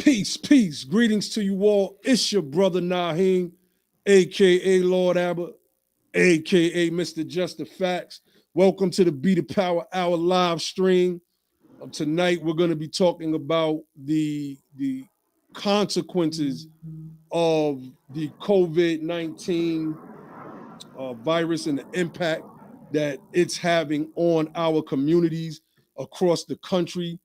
Peace, peace. Greetings to you all. It's your brother Naheem, aka Lord Abbott, aka Mr. Just the Facts. Welcome to the Be the Power Hour live stream. Tonight we're going to be talking about the consequences of the COVID-19 virus and the impact that it's having on our communities across the country.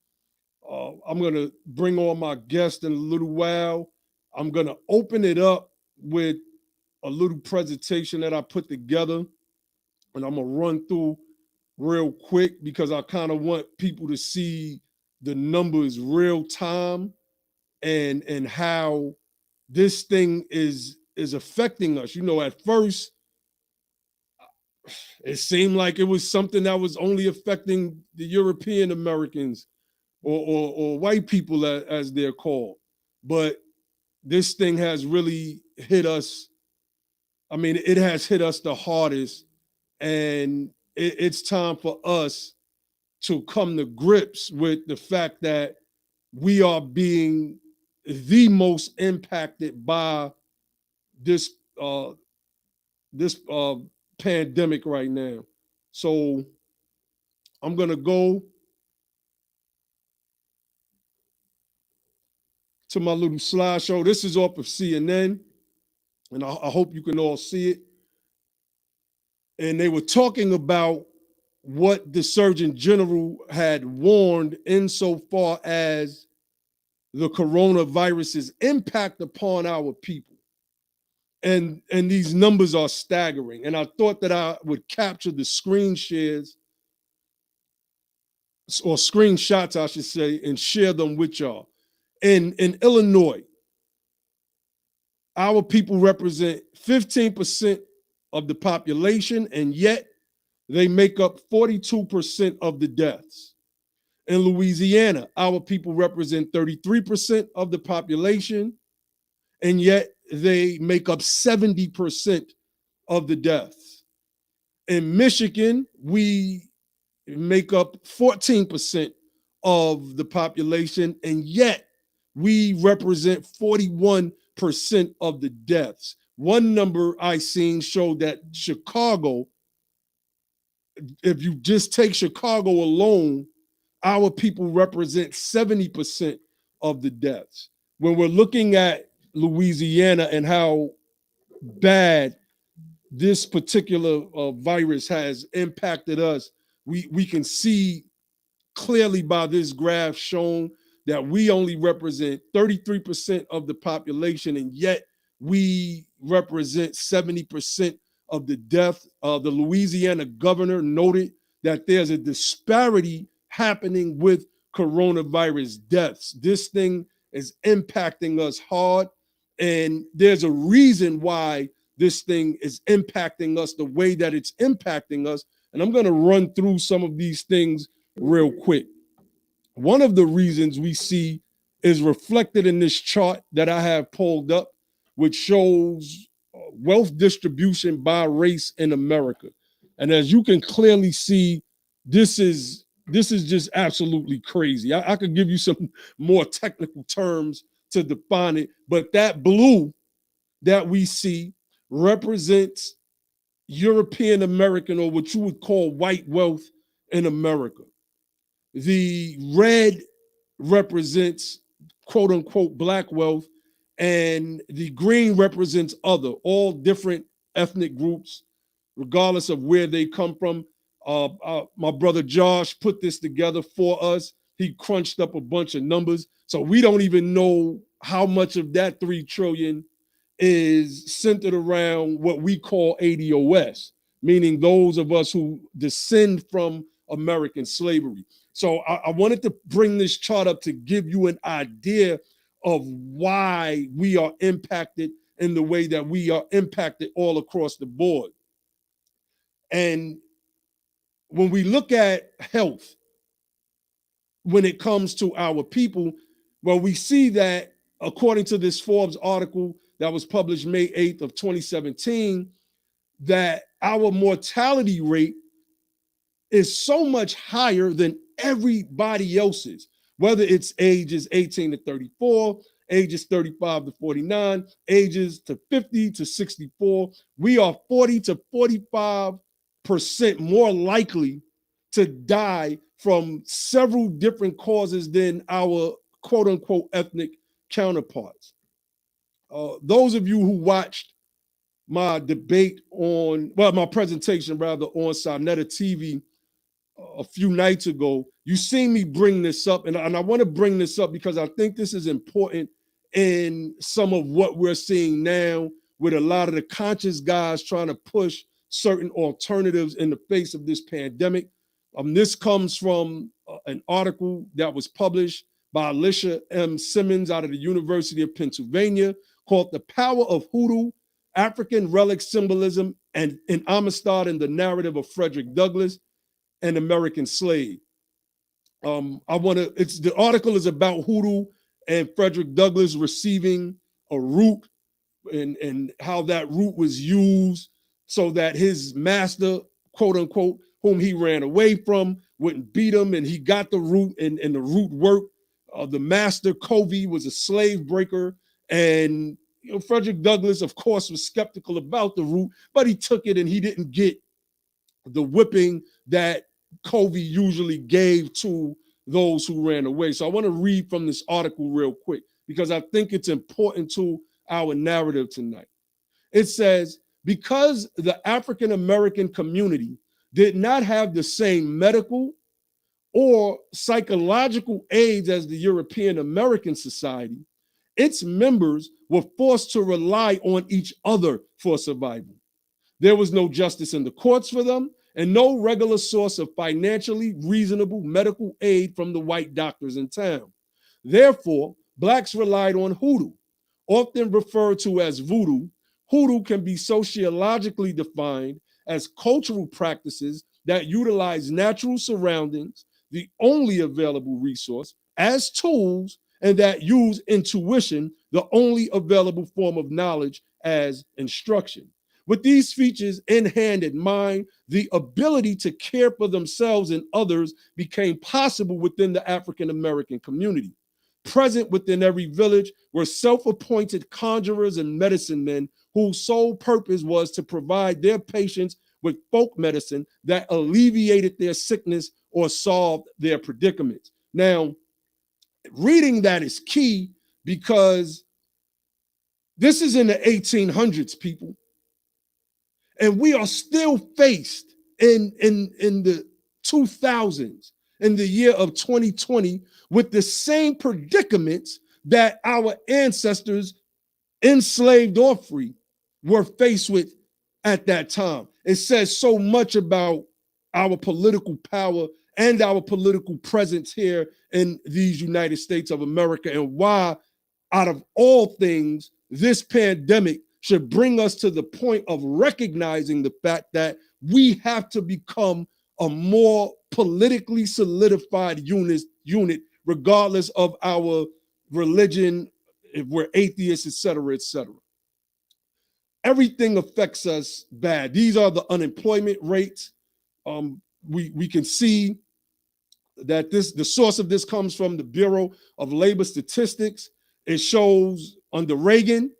I'm going to bring on my guest in a little while. I'm going to open it up with a little presentation that I put together, and I'm going to run through real quick because I kind of want people to see the numbers real time and how this thing is affecting us. You know, at first it seemed like it was something that was only affecting the European Americans or white people as they're called. But this thing has really hit us. I mean, it has hit us the hardest, and it's time for us to come to grips with the fact that we are being the most impacted by this pandemic right now. So I'm gonna go to my little slideshow. This is off of CNN, and I hope you can all see it. And they were talking about what the Surgeon General had warned insofar as the coronavirus's impact upon our people. And these numbers are staggering. And I thought that I would capture the screen shares or screenshots, I should say, and share them with y'all. In Illinois, our people represent 15% of the population, and yet they make up 42% of the deaths. In Louisiana, our people represent 33% of the population, and yet they make up 70% of the deaths. In Michigan, we make up 14% of the population, and yet we represent 41% of the deaths. One number I seen showed that Chicago, if you just take Chicago alone, our people represent 70% of the deaths. When we're looking at Louisiana and how bad this particular virus has impacted us, we can see clearly by this graph shown that we only represent 33% of the population, and yet we represent 70% of the death. The Louisiana governor noted that there's a disparity happening with coronavirus deaths. This thing is impacting us hard, and there's a reason why this thing is impacting us the way that it's impacting us. And I'm going to run through some of these things real quick. One of the reasons we see is reflected in this chart that I have pulled up, which shows wealth distribution by race in America. And as you can clearly see, this is just absolutely crazy. I could give you some more technical terms to define it, but that blue that we see represents European American, or what you would call white wealth in America. The red represents quote unquote black wealth, and the green represents other, all different ethnic groups, regardless of where they come from. My brother Josh put this together for us. He crunched up a bunch of numbers. So we don't even know how much of that 3 trillion is centered around what we call ADOS, meaning those of us who descend from American slavery. So I wanted to bring this chart up to give you an idea of why we are impacted in the way that we are impacted all across the board. And when we look at health, when it comes to our people, well, we see that according to this Forbes article that was published May 8th of 2017, that our mortality rate is so much higher than everybody else's. whether it's ages 18 to 34, ages 35 to 49, ages to 50 to 64. We are 40 to 45% more likely to die from several different causes than our quote unquote ethnic counterparts. Those of you who watched my debate on, well, my presentation rather on Sonetta TV a few nights ago, you seen me bring this up, and I want to bring this up because I think this is important in some of what we're seeing now with a lot of the conscious guys trying to push certain alternatives in the face of this pandemic. This comes from an article that was published by Alicia M. Simmons out of the University of Pennsylvania called "The Power of Hoodoo, African Relic Symbolism, and in Amistad and the Narrative of Frederick Douglass, an American Slave." The article is about hoodoo and Frederick Douglass receiving a root and how that root was used so that his master, quote unquote, whom he ran away from, wouldn't beat him, and he got the root, and the root worked. The master, Covey, was a slave breaker, and Frederick Douglass, of course, was skeptical about the root, but he took it and he didn't get the whipping that Covey usually gave to those who ran away. So I want to read from this article real quick because I think it's important to our narrative tonight. It says, because the African American community did not have the same medical or psychological aids as the European American society, its members were forced to rely on each other for survival. There was no justice in the courts for them, and no regular source of financially reasonable medical aid from the white doctors in town. Therefore, blacks relied on hoodoo, often referred to as voodoo. Hoodoo can be sociologically defined as cultural practices that utilize natural surroundings, the only available resource, as tools, and that use intuition, the only available form of knowledge, as instruction. With these features in hand and mind, the ability to care for themselves and others became possible within the African American community. Present within every village were self-appointed conjurers and medicine men whose sole purpose was to provide their patients with folk medicine that alleviated their sickness or solved their predicaments. Now, reading that is key because this is in the 1800s, people. And we are still faced in the 2000s, in the year of 2020, with the same predicaments that our ancestors, enslaved or free, were faced with at that time. It says so much about our political power and our political presence here in these United States of America, and why, out of all things, this pandemic should bring us to the point of recognizing the fact that we have to become a more politically solidified unit, regardless of our religion, if we're atheists, et cetera, et cetera. Everything affects us bad. These are the unemployment rates. We can see that the source of this comes from the Bureau of Labor Statistics. It shows under Reagan,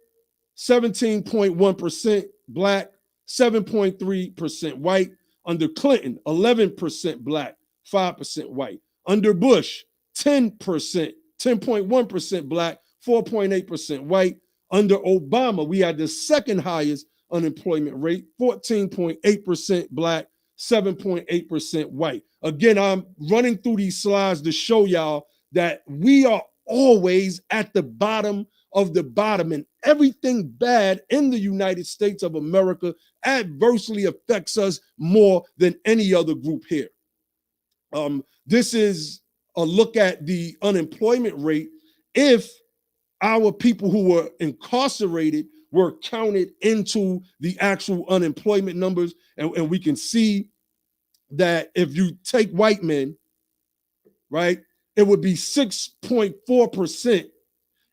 17.1% black, 7.3% white. Under Clinton, 11% black, 5% white. Under Bush, 10.1% black, 4.8% white. Under Obama, we had the second highest unemployment rate, 14.8% black, 7.8% white. Again, I'm running through these slides to show y'all that we are always at the bottom of the bottom, and everything bad in the United States of America adversely affects us more than any other group here. This is a look at the unemployment rate if our people who were incarcerated were counted into the actual unemployment numbers, and we can see that if you take white men, right, it would be 6.4%,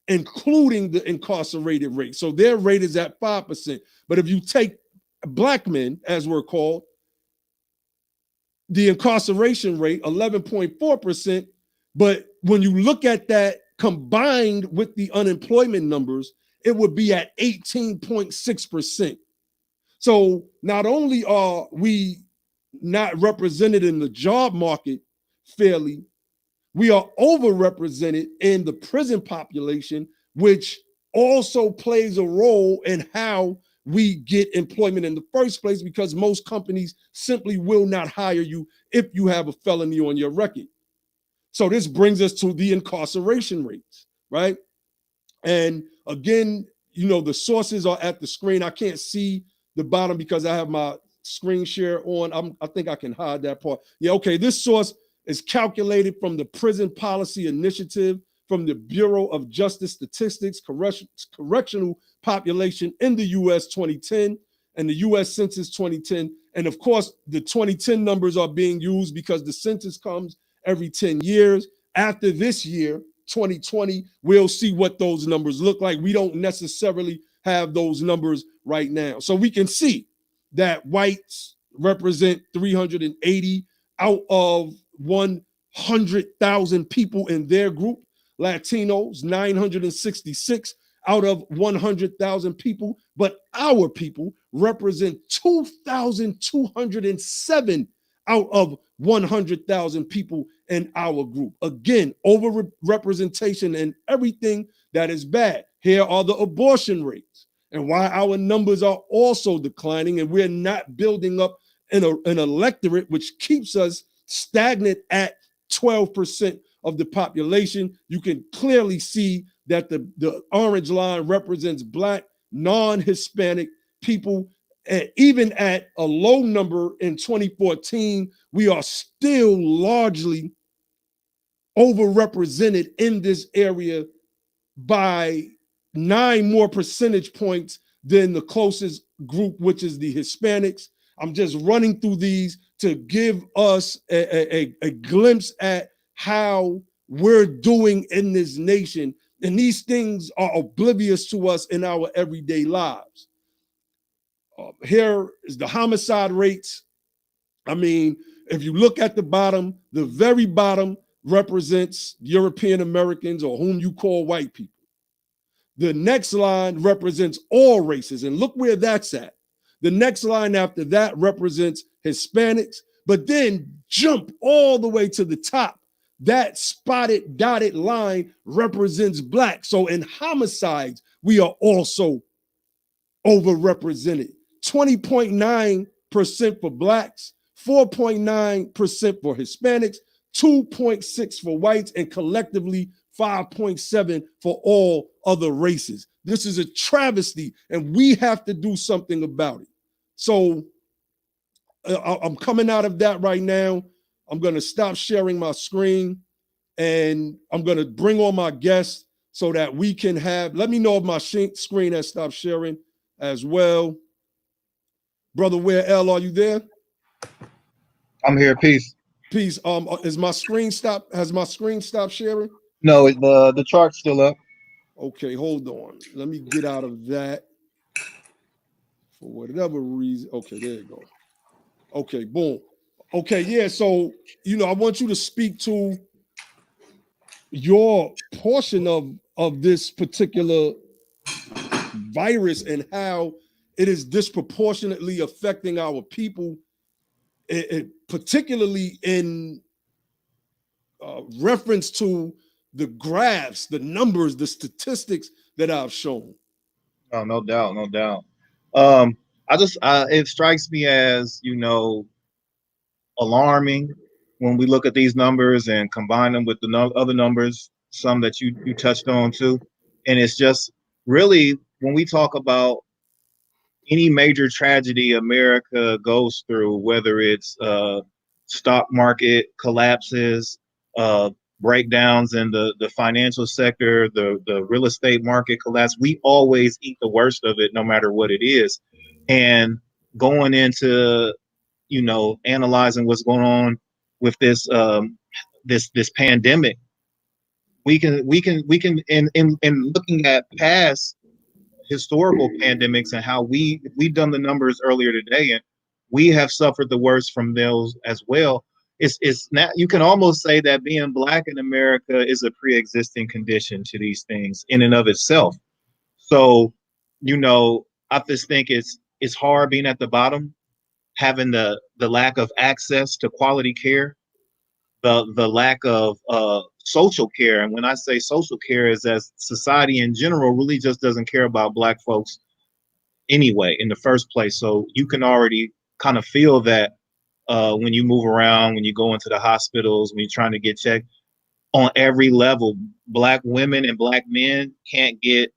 including the incarcerated rate. So their rate is at 5%. But if you take black men, as we're called, the incarceration rate, 11.4%, But when you look at that combined with the unemployment numbers, it would be at 18.6%. So not only are we not represented in the job market fairly, we are overrepresented in the prison population, which also plays a role in how we get employment in the first place, because most companies simply will not hire you if you have a felony on your record. So this brings us to the incarceration rates, right? And again, the sources are at the screen. I can't see the bottom because I have my screen share on. I think I can hide that part. Yeah, okay. This source is calculated from the Prison Policy Initiative, from the Bureau of Justice Statistics, correctional population in the U.S. 2010, and the U.S. Census 2010. And of course, the 2010 numbers are being used because the census comes every 10 years. After this year, 2020, we'll see what those numbers look like. We don't necessarily have those numbers right now. So we can see that whites represent 380 out of 100,000 people in their group. Latinos, 966 out of 100,000 people. But our people represent 2,207 out of 100,000 people in our group. Again, overrepresentation in everything that is bad. Here are the abortion rates and why our numbers are also declining, and we're not building up an electorate which keeps us stagnant at 12% of the population. You can clearly see that the orange line represents Black, non-Hispanic people. And even at a low number in 2014, we are still largely overrepresented in this area by 9 more percentage points than the closest group, which is the Hispanics. I'm just running through these to give us a glimpse at how we're doing in this nation. And these things are oblivious to us in our everyday lives. Here is the homicide rates. I mean, if you look at the bottom, the very bottom represents European Americans, or whom you call white people. The next line represents all races, and look where that's at. The next line after that represents Hispanics, but then jump all the way to the top. That spotted dotted line represents Black. So in homicides, we are also overrepresented. 20.9% for Blacks, 4.9% for Hispanics, 2.6% for whites, and collectively 5.7% for all other races. This is a travesty, and we have to do something about it. So I'm coming out of that right now. I'm going to stop sharing my screen, and I'm going to bring on my guests so that we can have, let me know if my screen has stopped sharing as well. Brother Where L, are you there? I'm here. Peace. Peace. Has my screen stopped sharing? No, the chart's still up. Okay, hold on. Let me get out of that for whatever reason. Okay, there you go. Okay, boom. Okay, yeah. So, I want you to speak to your portion of this particular virus and how it is disproportionately affecting our people, particularly in reference to the graphs, the numbers, the statistics that I've shown. Oh, no doubt, no doubt. It strikes me as, alarming when we look at these numbers and combine them with the other numbers, some that you touched on too. And it's just really, when we talk about any major tragedy America goes through, whether it's stock market collapses, breakdowns in the financial sector, the real estate market collapse, we always eat the worst of it, no matter what it is. And going into, analyzing what's going on with this this pandemic, we can in looking at past historical pandemics and how we've done the numbers earlier today, and we have suffered the worst from those as well. it's not, you can almost say that being black in America is a pre-existing condition to these things in and of itself. So, I just think it's hard being at the bottom, having the lack of access to quality care, the lack of social care. And when I say social care, is as society in general really just doesn't care about black folks anyway in the first place. So you can already kind of feel that when you move around, when you go into the hospitals, when you're trying to get checked on every level. Black women and black men can't get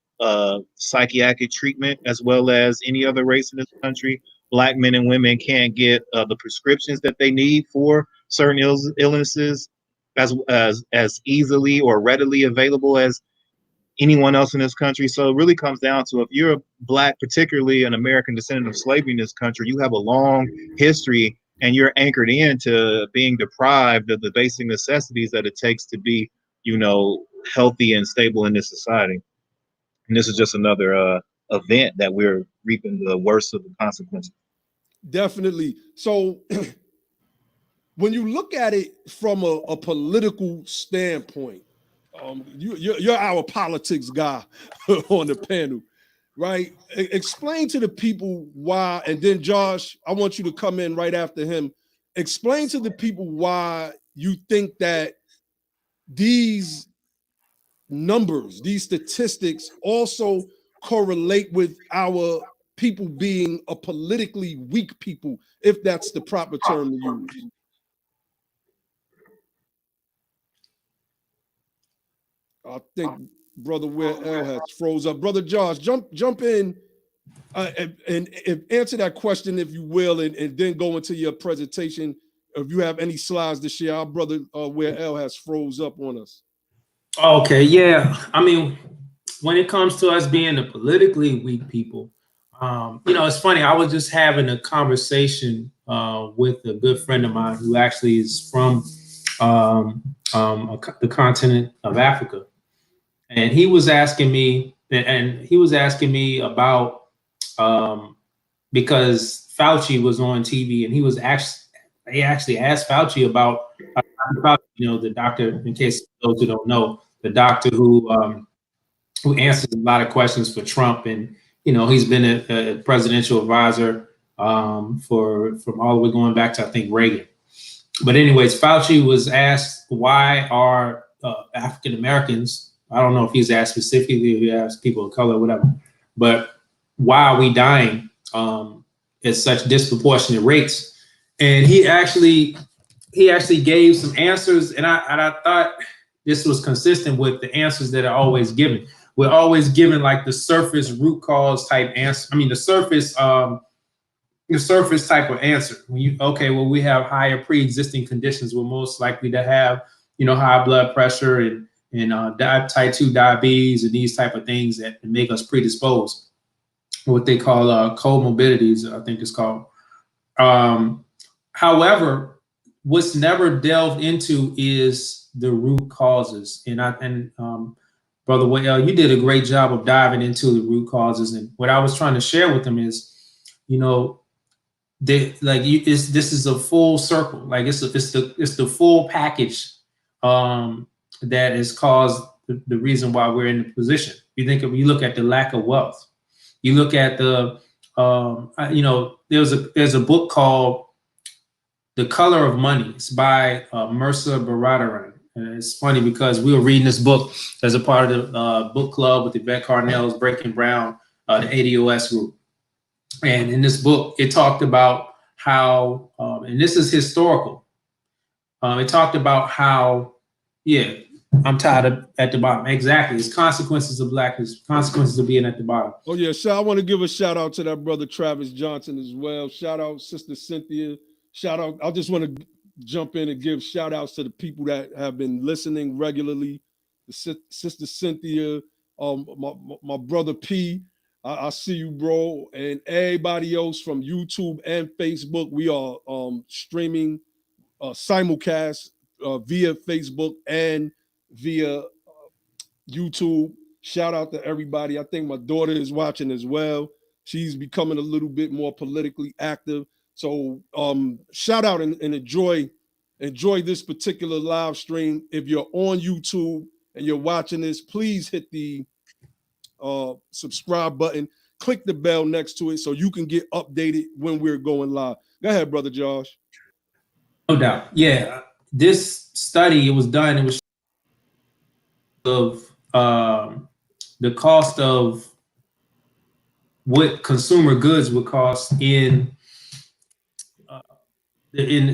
psychiatric treatment as well as any other race in this country. Black men and women can't get the prescriptions that they need for certain illnesses as easily or readily available as anyone else in this country. So it really comes down to, if you're a black, particularly an American descendant of slavery in this country, you have a long history and you're anchored into being deprived of the basic necessities that it takes to be, healthy and stable in this society. And this is just another event that we're reaping the worst of the consequences. Definitely. So when you look at it from a political standpoint, you're our politics guy on the panel, right? Explain to the people why, and then Josh, I want you to come in right after him. Explain to the people why you think that these numbers, these statistics also correlate with our people being a politically weak people, if that's the proper term to use. I think Brother Where L has froze up. Brother Josh, jump in and answer that question, if you will, and then go into your presentation. If you have any slides to share, our brother Where L has froze up on us. Okay, yeah. I mean, when it comes to us being the politically weak people, it's funny. I was just having a conversation with a good friend of mine who actually is from the continent of Africa, and he was asking me, about because Fauci was on TV, and they actually asked Fauci about the doctor. In case those who don't know, the doctor who answers a lot of questions for Trump, and he's been a presidential advisor from all the way going back to, I think, Reagan. But anyways, Fauci was asked, why are African Americans, I don't know if he's asked specifically, if he asked people of color, whatever, but why are we dying at such disproportionate rates? And he actually gave some answers, and I thought this was consistent with the answers that are always given. We're always given like the surface root cause type answer. I mean, the surface type of answer. We have higher pre-existing conditions. We're most likely to have, high blood pressure and type 2 diabetes and these type of things that make us predisposed. What they call comorbidities, I think it's called. However, what's never delved into is the root causes. And Brother Wayel, you did a great job of diving into the root causes. And what I was trying to share with them is, this is a full circle. Like it's the full package that has caused the reason why we're in the position. You look at the lack of wealth. You look at the there's a book called The Color of Money. It's by Mercer Baradaran. And it's funny because we were reading this book as a part of the book club with Yvette Carnell's Breaking Brown, the ADOS group. And in this book, it talked about how, and this is historical. It talked about how, I'm tired at the bottom. Exactly. It's consequences of blackness, consequences of being at the bottom. Oh, yeah. So I want to give a shout out to that brother Travis Johnson as well. Shout out Sister Cynthia. Shout out. I just want to jump in and give shout outs to the people that have been listening regularly. Sister Cynthia, my brother P. I see you, bro, and everybody else from YouTube and Facebook. We are streaming simulcast via Facebook and via YouTube. Shout out to everybody. I think my daughter is watching as well. She's becoming a little bit more politically active. So shout out and enjoy enjoy this particular live stream. If you're on YouTube and you're watching this, please hit the subscribe button, click the bell next to it so you can get updated when we're going live. Go ahead, Brother Josh. No doubt. Yeah. This study, it was done, it was of the cost of what consumer goods would cost in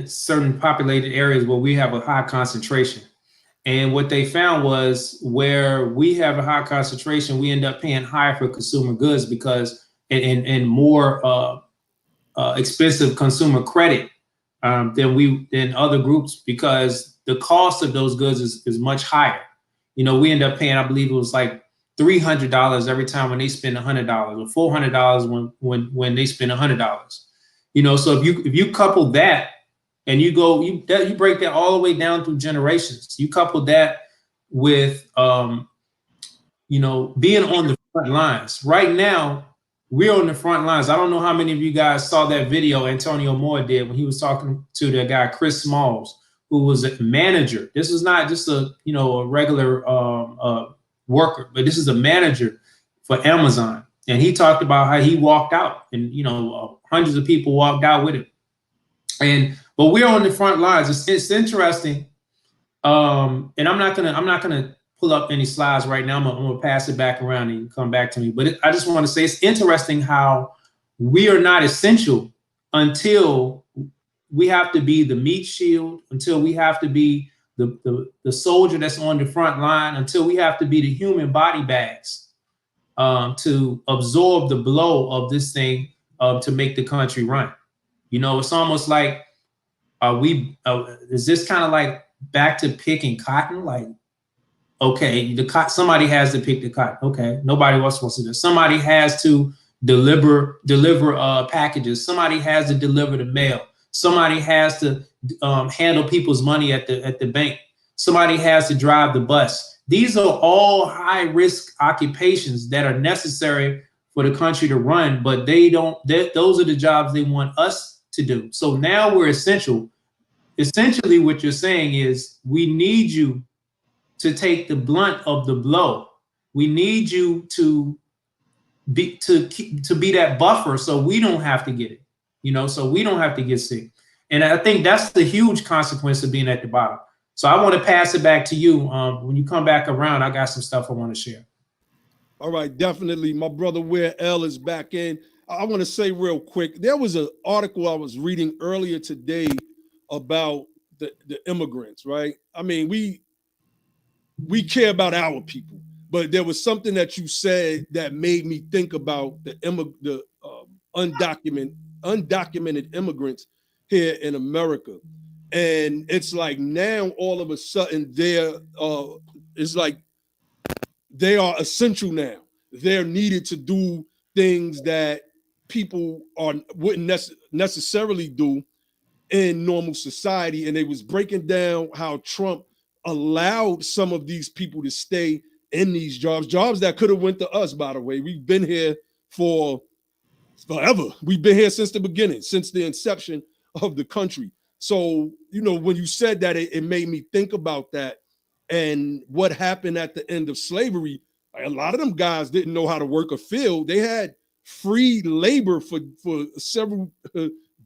certain populated areas where we have a high concentration. And what they found was where we have a high concentration, we end up paying higher for consumer goods because and more expensive consumer credit than other groups, because the cost of those goods is much higher. You know, we end up paying, I believe it was like $300 every time when they spend $100, or $400 when they spend $100. You know, so if you couple that and you break that all the way down through generations, you couple that with you know, being on the front lines. Right now, we're on the front lines. I don't know how many of you guys saw that video Antonio Moore did when he was talking to the guy Chris Smalls, who was a manager. This is not just a regular worker, but this is a manager for Amazon. And he talked about how he walked out, and hundreds of people walked out with him. But we're on the front lines. It's interesting. And I'm not gonna pull up any slides right now. I'm gonna pass it back around and you can come back to me. But I just want to say it's interesting how we are not essential until we have to be the meat shield, until we have to be the soldier that's on the front line, until we have to be the human body bags to absorb the blow of this thing to make the country run. You know, it's almost like is this kind of like back to picking cotton? Like, okay, somebody has to pick the cotton. Okay, nobody else wants to do. Somebody has to deliver packages. Somebody has to deliver the mail. Somebody has to handle people's money at the bank. Somebody has to drive the bus. These are all high risk occupations that are necessary for the country to run, but those are the jobs they want us to do. So now we're essential. Essentially, what you're saying is we need you to take the blunt of the blow. We need you to be that buffer so we don't have to get it, so we don't have to get sick. And I think that's the huge consequence of being at the bottom. So I want to pass it back to you. When you come back around, I got some stuff I want to share. All right, definitely. My brother Where L is back in. I want to say real quick, there was an article I was reading earlier today about the immigrants, right? I mean, we care about our people, but there was something that you said that made me think about the undocumented immigrants here in America. And it's like now all of a sudden it's like they are essential now. They're needed to do things that people wouldn't necessarily do in normal society. And they was breaking down how Trump allowed some of these people to stay in these jobs that could have went to us, by the way. We've been here for forever. We've been here since the beginning, since the inception of the country. So, when you said that, it made me think about that and what happened at the end of slavery. A lot of them guys didn't know how to work a field. They had free labor for several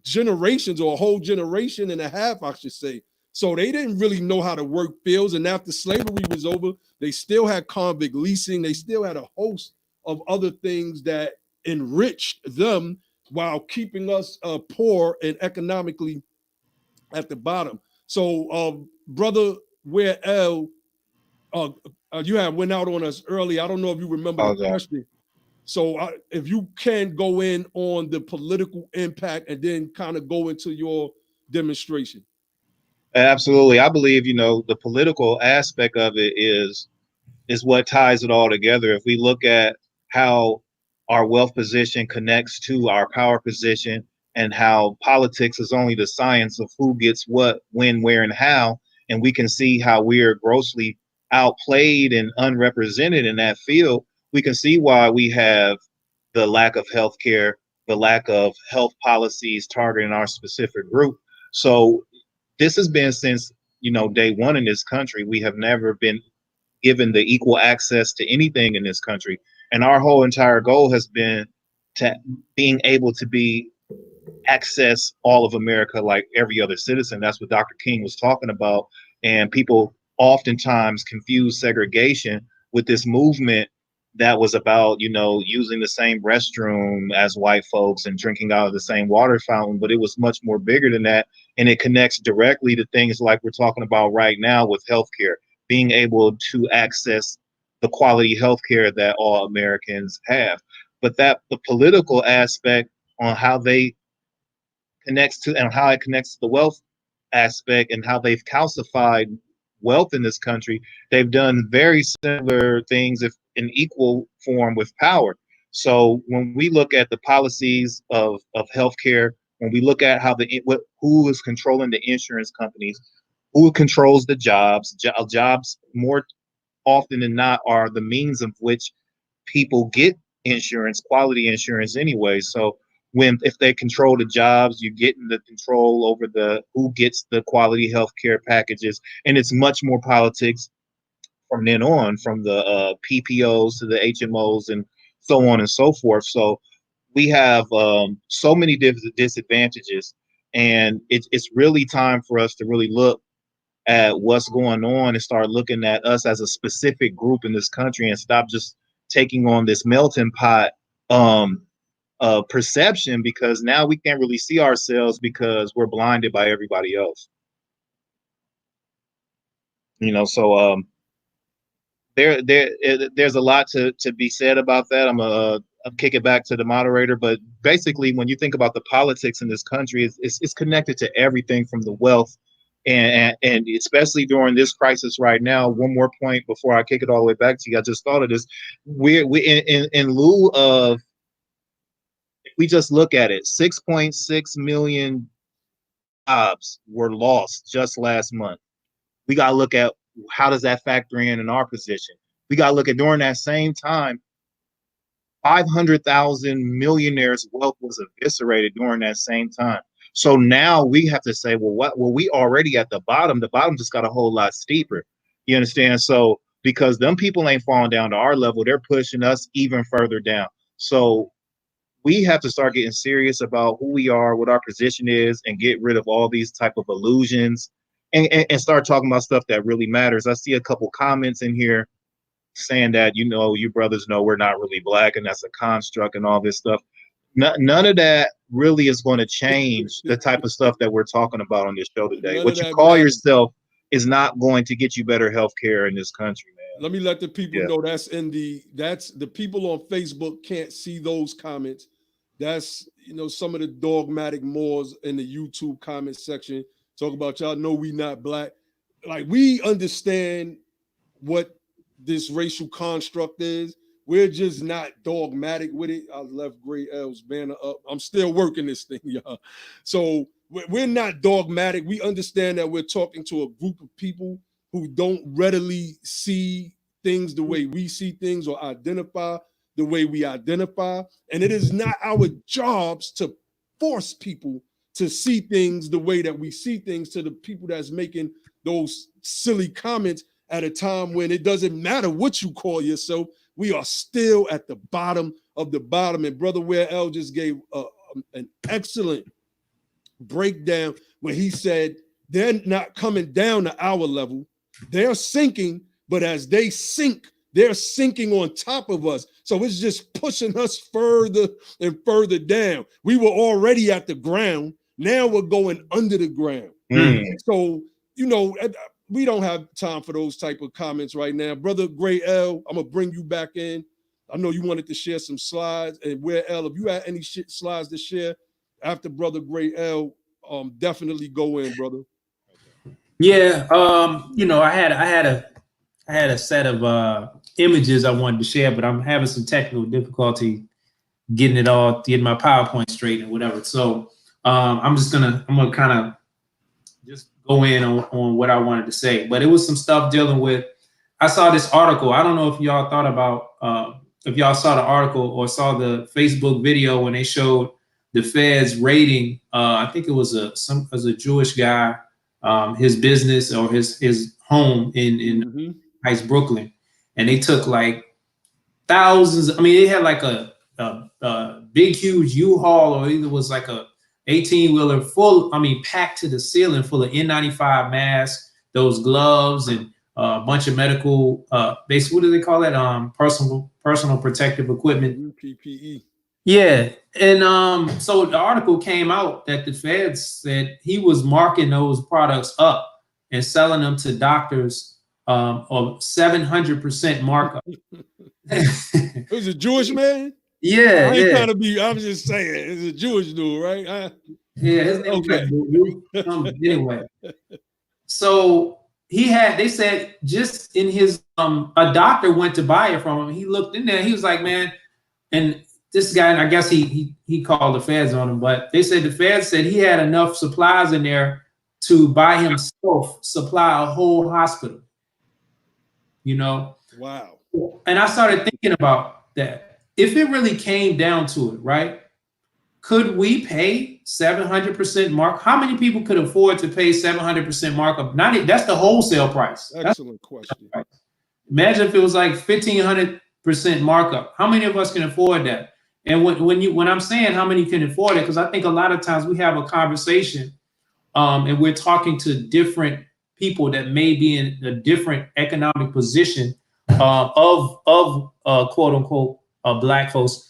generations, or a whole generation and a half, I should say. So they didn't really know how to work fields. And after slavery was over, they still had convict leasing. They still had a host of other things that enriched them while keeping us poor and economically at the bottom. So, brother Where L, you had went out on us early. I don't know if you remember the question. So if you can go in on the political impact and then kind of go into your demonstration. Absolutely. I believe, the political aspect of it is what ties it all together. If we look at how our wealth position connects to our power position, and how politics is only the science of who gets what, when, where, and how, and we can see how we are grossly outplayed and unrepresented in that field, we can see why we have the lack of health care, the lack of health policies targeting our specific group. So this has been since, day one in this country. We have never been given the equal access to anything in this country. And our whole entire goal has been to being able to access all of America like every other citizen. That's what Dr. King was talking about. And people oftentimes confuse segregation with this movement that was about, using the same restroom as white folks and drinking out of the same water fountain. But it was much more bigger than that. And it connects directly to things like we're talking about right now with healthcare, being able to access the quality healthcare that all Americans have. But the political aspect on how they connects to, and how it connects to the wealth aspect and how they've calcified wealth in this country, they've done very similar things, if in equal form, with power. So when we look at the policies of healthcare, when we look at who is controlling the insurance companies, who controls the jobs more often than not are the means of which people get insurance, quality insurance anyway. So if they control the jobs, you get in the control over who gets the quality healthcare packages, and it's much more politics from then on, from the PPOs to the HMOs and so on and so forth. So we have so many disadvantages, and it's really time for us to really look at what's going on and start looking at us as a specific group in this country and stop just taking on this melting pot perception, because now we can't really see ourselves because we're blinded by everybody else. So there's a lot to be said about that. I'll kick it back to the moderator, but basically, when you think about the politics in this country, it's connected to everything from the wealth, and especially during this crisis right now. One more point before I kick it all the way back to you. I just thought of this. We in lieu of, if we just look at it, 6.6 million jobs were lost just last month. We got to look at how does that factor in our position. We got to look at, during that same time, 500,000 millionaires' wealth was eviscerated during that same time. So now we have to say, well, we already at the bottom. The bottom just got a whole lot steeper. You understand? So because them people ain't falling down to our level, they're pushing us even further down. So we have to start getting serious about who we are, what our position is, and get rid of all these type of illusions and start talking about stuff that really matters. I see a couple comments in here saying that, you brothers know we're not really black and that's a construct and all this stuff. None of that really is going to change the type of stuff that we're talking about on this show today. What you call yourself is not going to get you better health care in this country, man. Let me let the people know that's the people on Facebook can't see those comments. That's, some of the dogmatic Moors in the YouTube comment section talk about, y'all know we not black. Like, we understand what this racial construct is. We're just not dogmatic with it. I left Gray L's banner up. I'm still working this thing, y'all. So we're not dogmatic. We understand that we're talking to a group of people who don't readily see things the way we see things or identify the way we identify. And it is not our jobs to force people to see things the way that we see things, to the people that's making those silly comments at a time when it doesn't matter what you call yourself. We are still at the bottom of the bottom. And Brother Ware L just gave an excellent breakdown when he said they're not coming down to our level. They're sinking, but as they sink, they're sinking on top of us. So it's just pushing us further and further down. We were already at the ground. Now we're going under the ground. So, we don't have time for those type of comments right now. Brother Gray L, I'm going to bring you back in. I know you wanted to share some slides. And Ware L, if you had any slides to share after Brother Gray L, definitely go in, brother. Yeah, I had a set of images I wanted to share, but I'm having some technical difficulty getting my PowerPoint straight and whatever. So I'm gonna kind of just go in on what I wanted to say. But it was some stuff dealing with, I saw this article. I don't know if y'all thought about, if y'all saw the article or saw the Facebook video when they showed the Fed's rating. I think it was a Jewish guy his business or his home in Heights, Brooklyn, and they took like thousands. I mean, they had like a big, huge U-Haul, or either was like a 18-wheeler full. I mean, packed to the ceiling, full of N95 masks, those gloves, and a bunch of medical. Basically, what do they call it? Personal protective equipment. PPE. Yeah, and so the article came out that the feds said he was marking those products up and selling them to doctors of 700% markup. It was a Jewish man? Yeah, I ain't trying to be, I'm just saying, it's a Jewish dude, right? Yeah, his name okay. was anyway. So they said just in his, a doctor went to buy it from him. He looked in there, he was like, man, and this guy, I guess he called the feds on him, but they said the feds said he had enough supplies in there to buy himself supply a whole hospital. You know? Wow. And I started thinking about that. If it really came down to it, right? Could we pay 700% mark? How many people could afford to pay 700% markup? That's the wholesale price. Excellent question. Imagine if it was like 1,500% markup. How many of us can afford that? And when I'm saying how many can afford it, because I think a lot of times we have a conversation, and we're talking to different people that may be in a different economic position of quote unquote Black folks.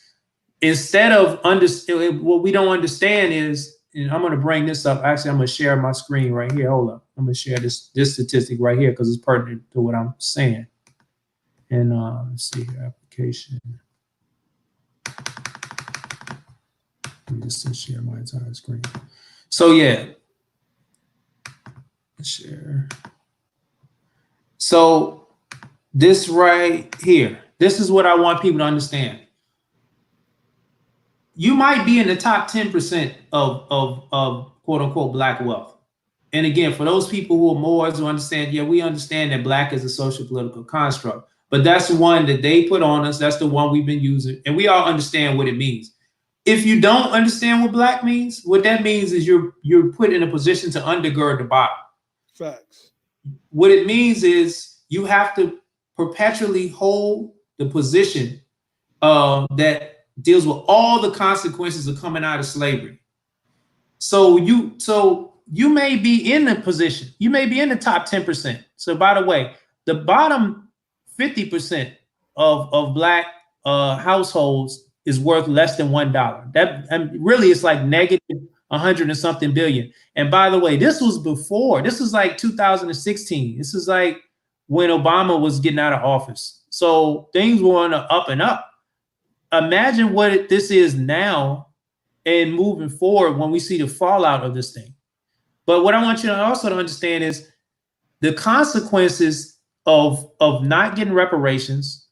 Instead of what we don't understand is, and I'm going to bring this up. Actually, I'm going to share my screen right here. Hold up. I'm going to share this statistic right here because it's pertinent to what I'm saying. And let's see here, application. Let me just share my entire screen. So yeah, share. So this right here, this is what I want people to understand. You might be in the top 10% of quote unquote Black wealth. And again, for those people who are Moors who understand, yeah, we understand that Black is a social political construct, but that's the one that they put on us. That's the one we've been using, and we all understand what it means. If you don't understand what Black means, what that means is you're put in a position to undergird the bottom. Facts. What it means is you have to perpetually hold the position that deals with all the consequences of coming out of slavery. So you may be in a position, you may be in the top 10%. So by the way, the bottom 50% of Black households is worth less than $1. That really it's like negative 100 and something billion. And by the way, this was like 2016. This is like when Obama was getting out of office. So things were on the up and up. Imagine what this is now and moving forward when we see the fallout of this thing. But what I want you to also to understand is the consequences of not getting reparations,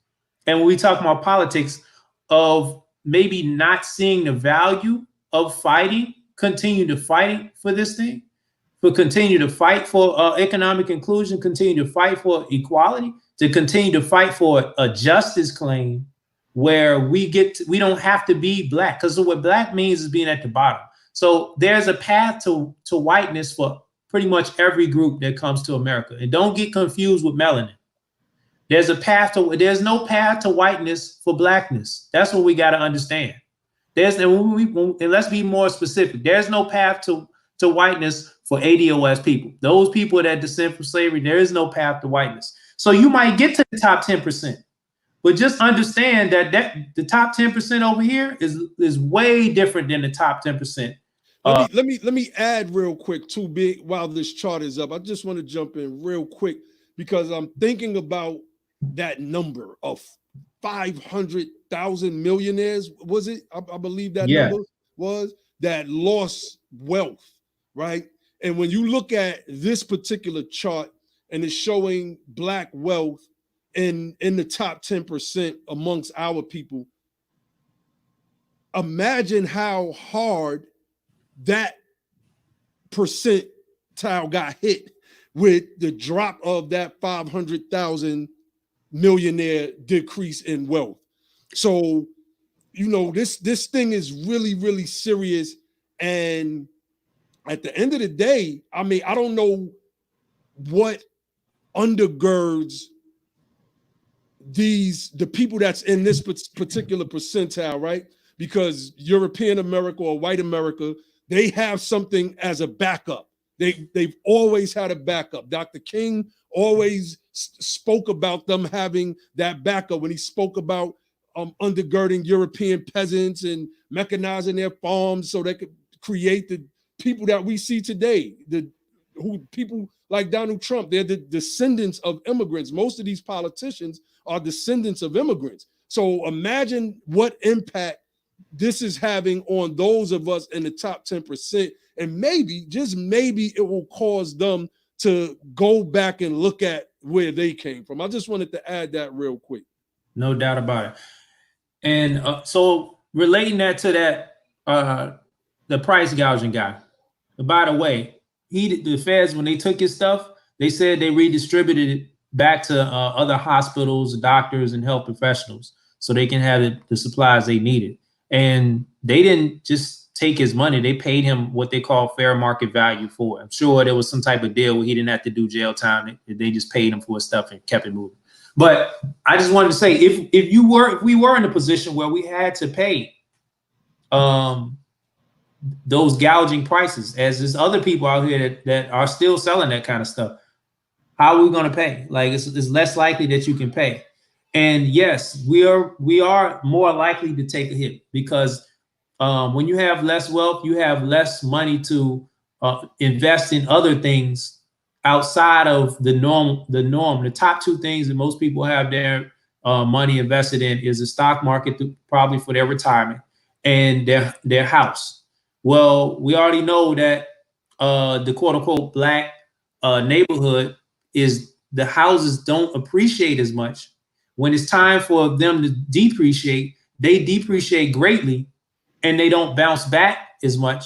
and when we talk about politics, of maybe not seeing the value of fighting, continue to fight for this thing, but continue to fight for economic inclusion, continue to fight for equality, to continue to fight for a justice claim where we don't have to be Black, because what Black means is being at the bottom. So there's a path to whiteness for pretty much every group that comes to America. And don't get confused with melanin. There's no path to whiteness for Blackness. That's what we got to understand. And let's be more specific. There's no path to whiteness for ADOS people. Those people that descend from slavery, there is no path to whiteness. So you might get to the top 10%, but just understand that the top 10% over here is way different than the top 10%. Let me add real quick too, big, while this chart is up. I just want to jump in real quick because I'm thinking about that number of 500,000 millionaires. Was it? I believe that number was that lost wealth, right? And when you look at this particular chart and it's showing Black wealth in the top 10% amongst our people, imagine how hard that percentile got hit with the drop of that 500,000 millionaire decrease in wealth. So, you know, this thing is really, really serious. And at the end of the day, I mean, I don't know what undergirds the people that's in this particular percentile, right? Because European America or white America, they have something as a backup. They've always had a backup. Dr. King always spoke about them having that backup when he spoke about undergirding European peasants and mechanizing their farms so they could create the people that we see today. People like Donald Trump, they're the descendants of immigrants. Most of these politicians are descendants of immigrants. So imagine what impact this is having on those of us in the top 10%. And maybe, just maybe, it will cause them to go back and look at where they came from. I just wanted to add that real quick. No doubt about it. And so relating that to that, the price gouging guy. By the way, the feds, when they took his stuff, they said they redistributed it back to other hospitals, doctors, and health professionals so they can have the supplies they needed. And they didn't just take his money. They paid him what they call fair market value for it. I'm sure there was some type of deal where he didn't have to do jail time. They just paid him for his stuff and kept it moving. But I just wanted to say, if we were in a position where we had to pay those gouging prices, as there's other people out here that are still selling that kind of stuff, how are we going to pay? Like, it's less likely that you can pay. And yes, we are more likely to take a hit because when you have less wealth, you have less money to invest in other things outside of the norm. The top two things that most people have their money invested in is the stock market, probably for their retirement, and their house. Well, we already know that the quote unquote black neighborhood is the houses don't appreciate as much. When it's time for them to depreciate, they depreciate greatly and they don't bounce back as much.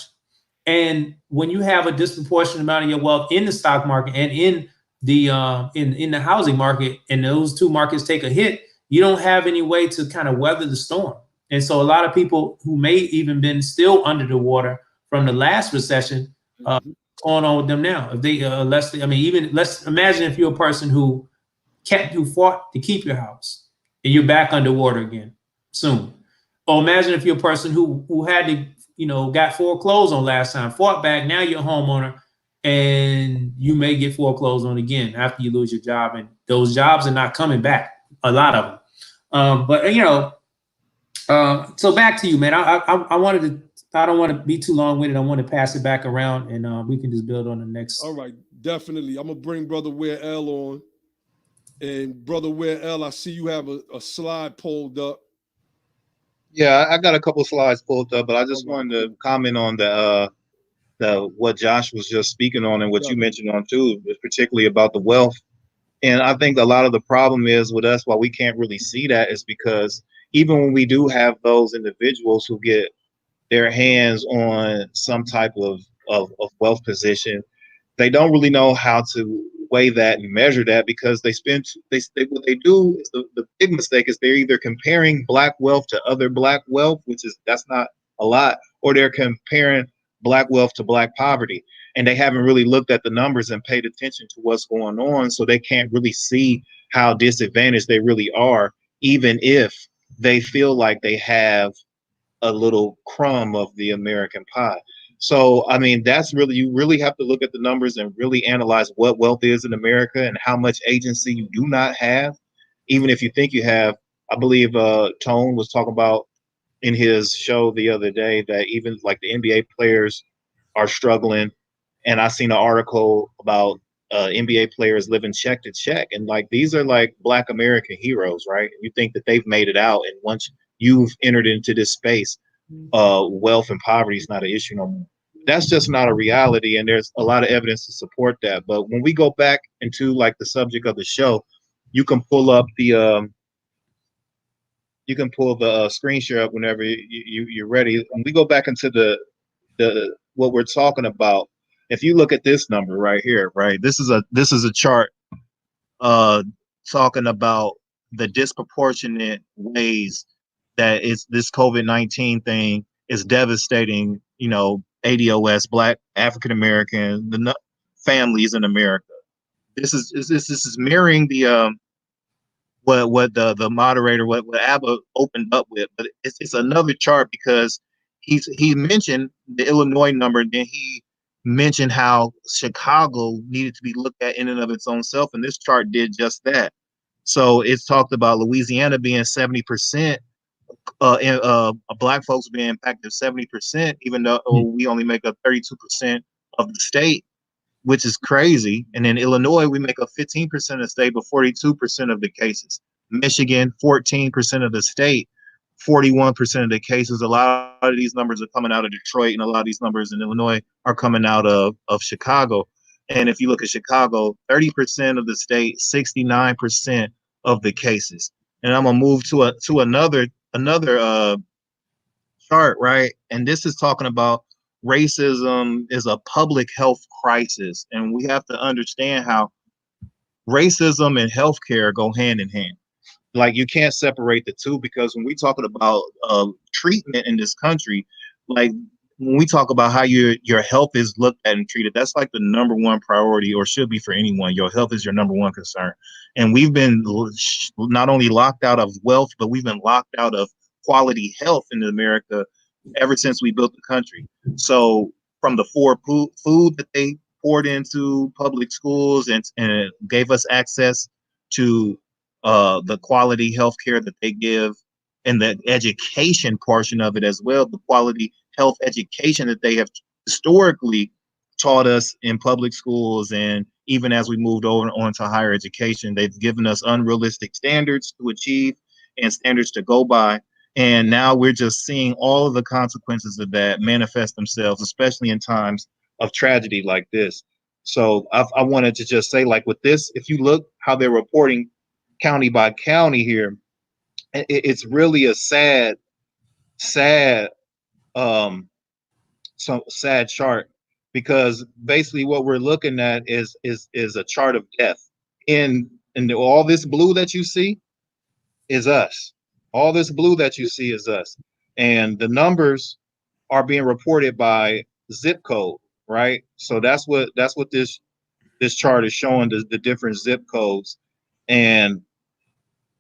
And when you have a disproportionate amount of your wealth in the stock market and in the housing market, and those two markets take a hit, you don't have any way to kind of weather the storm. And so a lot of people who may even been still under the water from the last recession, what's going on with them now? If they let's imagine if you're a person who fought to keep your house and you're back underwater again soon. Or imagine if you're a person who had to, got foreclosed on last time, fought back, now you're a homeowner, and you may get foreclosed on again after you lose your job, and those jobs are not coming back, a lot of them. So back to you, man. I don't want to be too long-winded. I want to pass it back around, and we can just build on the next. All right, definitely. I'm gonna bring Brother Ware L on, and Brother Ware L, I see you have a slide pulled up. Yeah, I got a couple slides pulled up, but I just wanted to comment on the what Josh was just speaking on and what you mentioned on too, particularly about the wealth. And I think a lot of the problem is with us, why we can't really see that, is because even when we do have those individuals who get their hands on some type of wealth position, they don't really know how to weigh that and measure that, because what they do is the big mistake is they're either comparing black wealth to other black wealth, that's not a lot, or they're comparing black wealth to black poverty, and they haven't really looked at the numbers and paid attention to what's going on, so they can't really see how disadvantaged they really are, even if they feel like they have a little crumb of the American pie. So, I mean, you really have to look at the numbers and really analyze what wealth is in America and how much agency you do not have, even if you think you have. I believe Tone was talking about in his show the other day that even like the NBA players are struggling. And I seen an article about NBA players living check to check. And like, these are like Black American heroes, right? You think that they've made it out. And once you've entered into this space, wealth and poverty is not an issue no more. That's just not a reality, and there's a lot of evidence to support that. But when we go back into like the subject of the show, you can pull up the screen share up whenever you're ready. When we go back into the what we're talking about, if you look at this number right here, right, this is a chart talking about the disproportionate ways that this COVID-19 thing is devastating, ADOS, Black African American, families in America. This is mirroring the what the moderator what Abba opened up with, but it's another chart because he mentioned the Illinois number, and then he mentioned how Chicago needed to be looked at in and of its own self, and this chart did just that. So it's talked about Louisiana being 70%, Black folks being impacted 70%, even though we only make up 32% of the state, which is crazy. And in Illinois, we make up 15% of the state, but 42% of the cases. Michigan, 14% of the state, 41% of the cases. A lot of these numbers are coming out of Detroit, and a lot of these numbers in Illinois are coming out of Chicago. And if you look at Chicago, 30% of the state, 69% of the cases. And I'm gonna move to another chart, right? And this is talking about racism is a public health crisis, and we have to understand how racism and healthcare go hand in hand. Like, you can't separate the two, because when we talking about treatment in this country, like when we talk about how your health is looked at and treated, that's like the number one priority, or should be for anyone. Your health is your number one concern. And we've been not only locked out of wealth, but we've been locked out of quality health in America ever since we built the country. So from the food that they poured into public schools and gave us access to the quality health care that they give, and the education portion of it as well, the quality health education that they have historically taught us in public schools. And even as we moved on to higher education, they've given us unrealistic standards to achieve and standards to go by. And now we're just seeing all of the consequences of that manifest themselves, especially in times of tragedy like this. So I wanted to just say, like with this, if you look how they're reporting county by county here, it's really a sad chart, because basically what we're looking at is a chart of death. And all this blue that you see is us. All this blue that you see is us. And the numbers are being reported by zip code, right? So that's what this chart is showing, the different zip codes. And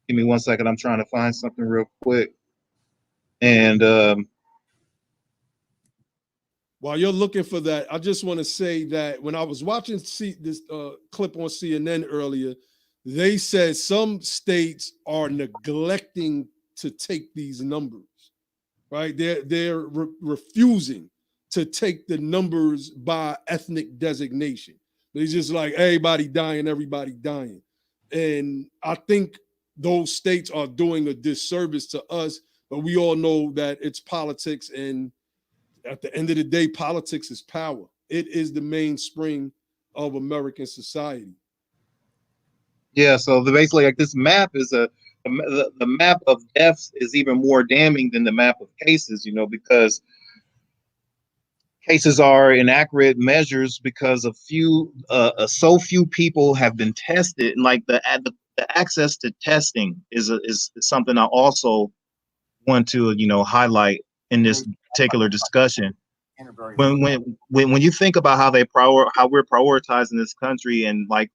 give me 1 second, I'm trying to find something real quick. And while you're looking for that, I just want to say that when I was watching this clip on CNN earlier, they said some states are neglecting to take these numbers, right? They're refusing to take the numbers by ethnic designation. They just like everybody dying. And I think those states are doing a disservice to us, but we all know that it's politics, and at the end of the day, politics is power. It is the mainspring of American society. yeah, so basically, like, this map is the map of deaths is even more damning than the map of cases, because cases are inaccurate measures because so few people have been tested. And like the access to testing is something I also want to highlight in this particular discussion. When you think about how we're prioritizing this country, and like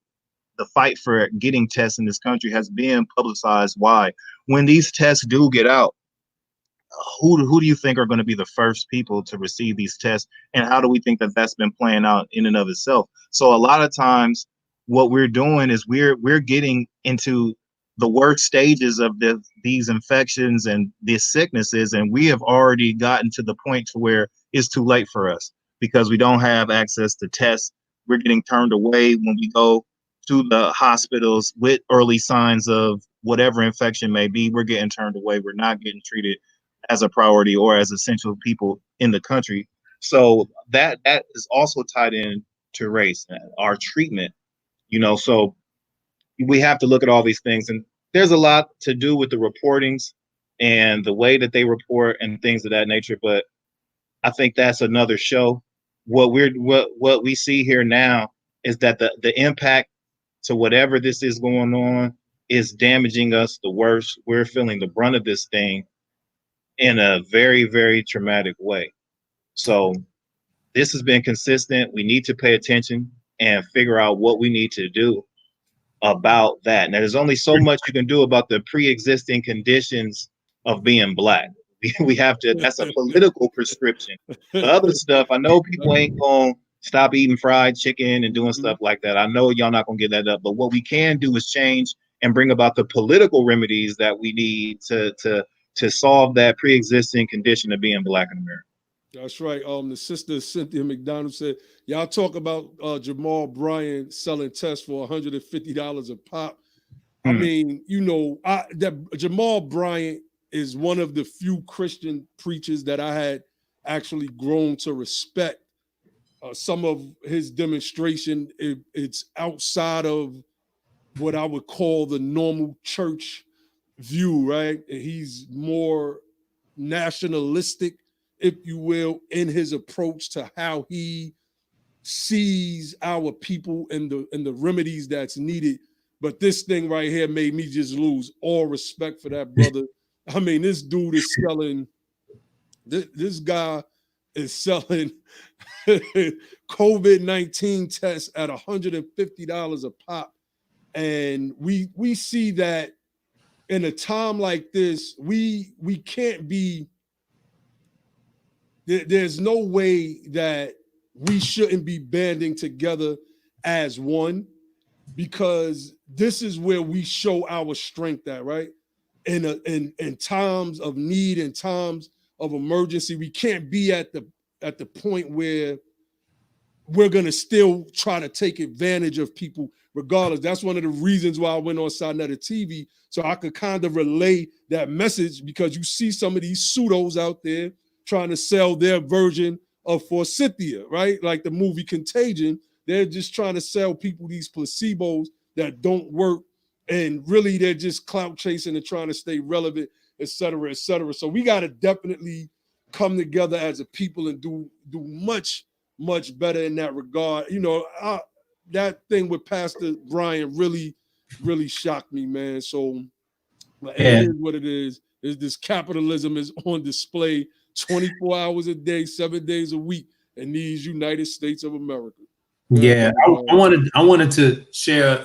the fight for getting tests in this country has been publicized. Why? When these tests do get out, who do you think are going to be the first people to receive these tests, and how do we think that that's been playing out in and of itself? So a lot of times what we're doing is we're getting into the worst stages of these infections and these sicknesses, and we have already gotten to the point to where it's too late for us because we don't have access to tests. We're getting turned away when we go to the hospitals with early signs of whatever infection may be. We're getting turned away. We're not getting treated as a priority or as essential people in the country. So that is also tied in to race, our treatment, so we have to look at all these things. And there's a lot to do with the reportings and the way that they report and things of that nature. But I think that's another show. What we see here now is that the impact to whatever this is going on is damaging us the worst. We're feeling the brunt of this thing in a very, very traumatic way. So this has been consistent. We need to pay attention and figure out what we need to do about that. Now, there's only so much you can do about the pre-existing conditions of being Black. We have to, that's a political prescription. The other stuff, I know people ain't going to stop eating fried chicken and doing stuff like that. I know y'all not going to get that up, but what we can do is change and bring about the political remedies that we need to solve that pre-existing condition of being Black in America. That's right. The sister Cynthia McDonald said, y'all talk about Jamal Bryant selling tests for $150 a pop. I mean, you know, that Jamal Bryant is one of the few Christian preachers that I had actually grown to respect. Some of his demonstration, it's outside of what I would call the normal church view, right? He's more nationalistic, if you will, in his approach to how he sees our people and the remedies that's needed. But this thing right here made me just lose all respect for that brother. I mean, this dude is selling, this guy is selling COVID-19 tests at $150 a pop. And we see that in a time like this, we can't be, there's no way that we shouldn't be banding together as one, because this is where we show our strength at, right? In times of need, in times of emergency, we can't be at the point where we're gonna still try to take advantage of people regardless. That's one of the reasons why I went on Sinetta TV, so I could kind of relay that message, because you see some of these pseudos out there trying to sell their version of Forsythia, right? Like the movie Contagion. They're just trying to sell people these placebos that don't work, and really they're just clout chasing and trying to stay relevant, et cetera, et cetera. So we got to definitely come together as a people and do much better in that regard. You know, that thing with Pastor Brian really shocked me, man. So it is what it is. Is this capitalism is on display 24 hours a day, 7 days a week in these United States of America. Yeah, I wanted to share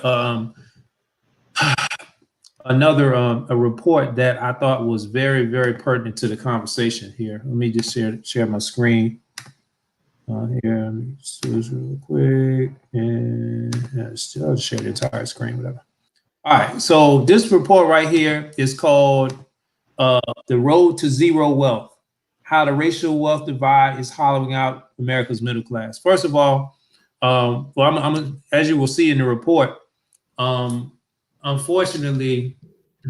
another a report that I thought was very, very pertinent to the conversation here. Let me just share my screen here. Let me do this real quick, and I'll share the entire screen, whatever. All right, so this report right here is called "The Road to Zero Wealth: How the Racial Wealth Divide is Hollowing Out America's Middle Class." First of all, I'm as you will see in the report, unfortunately,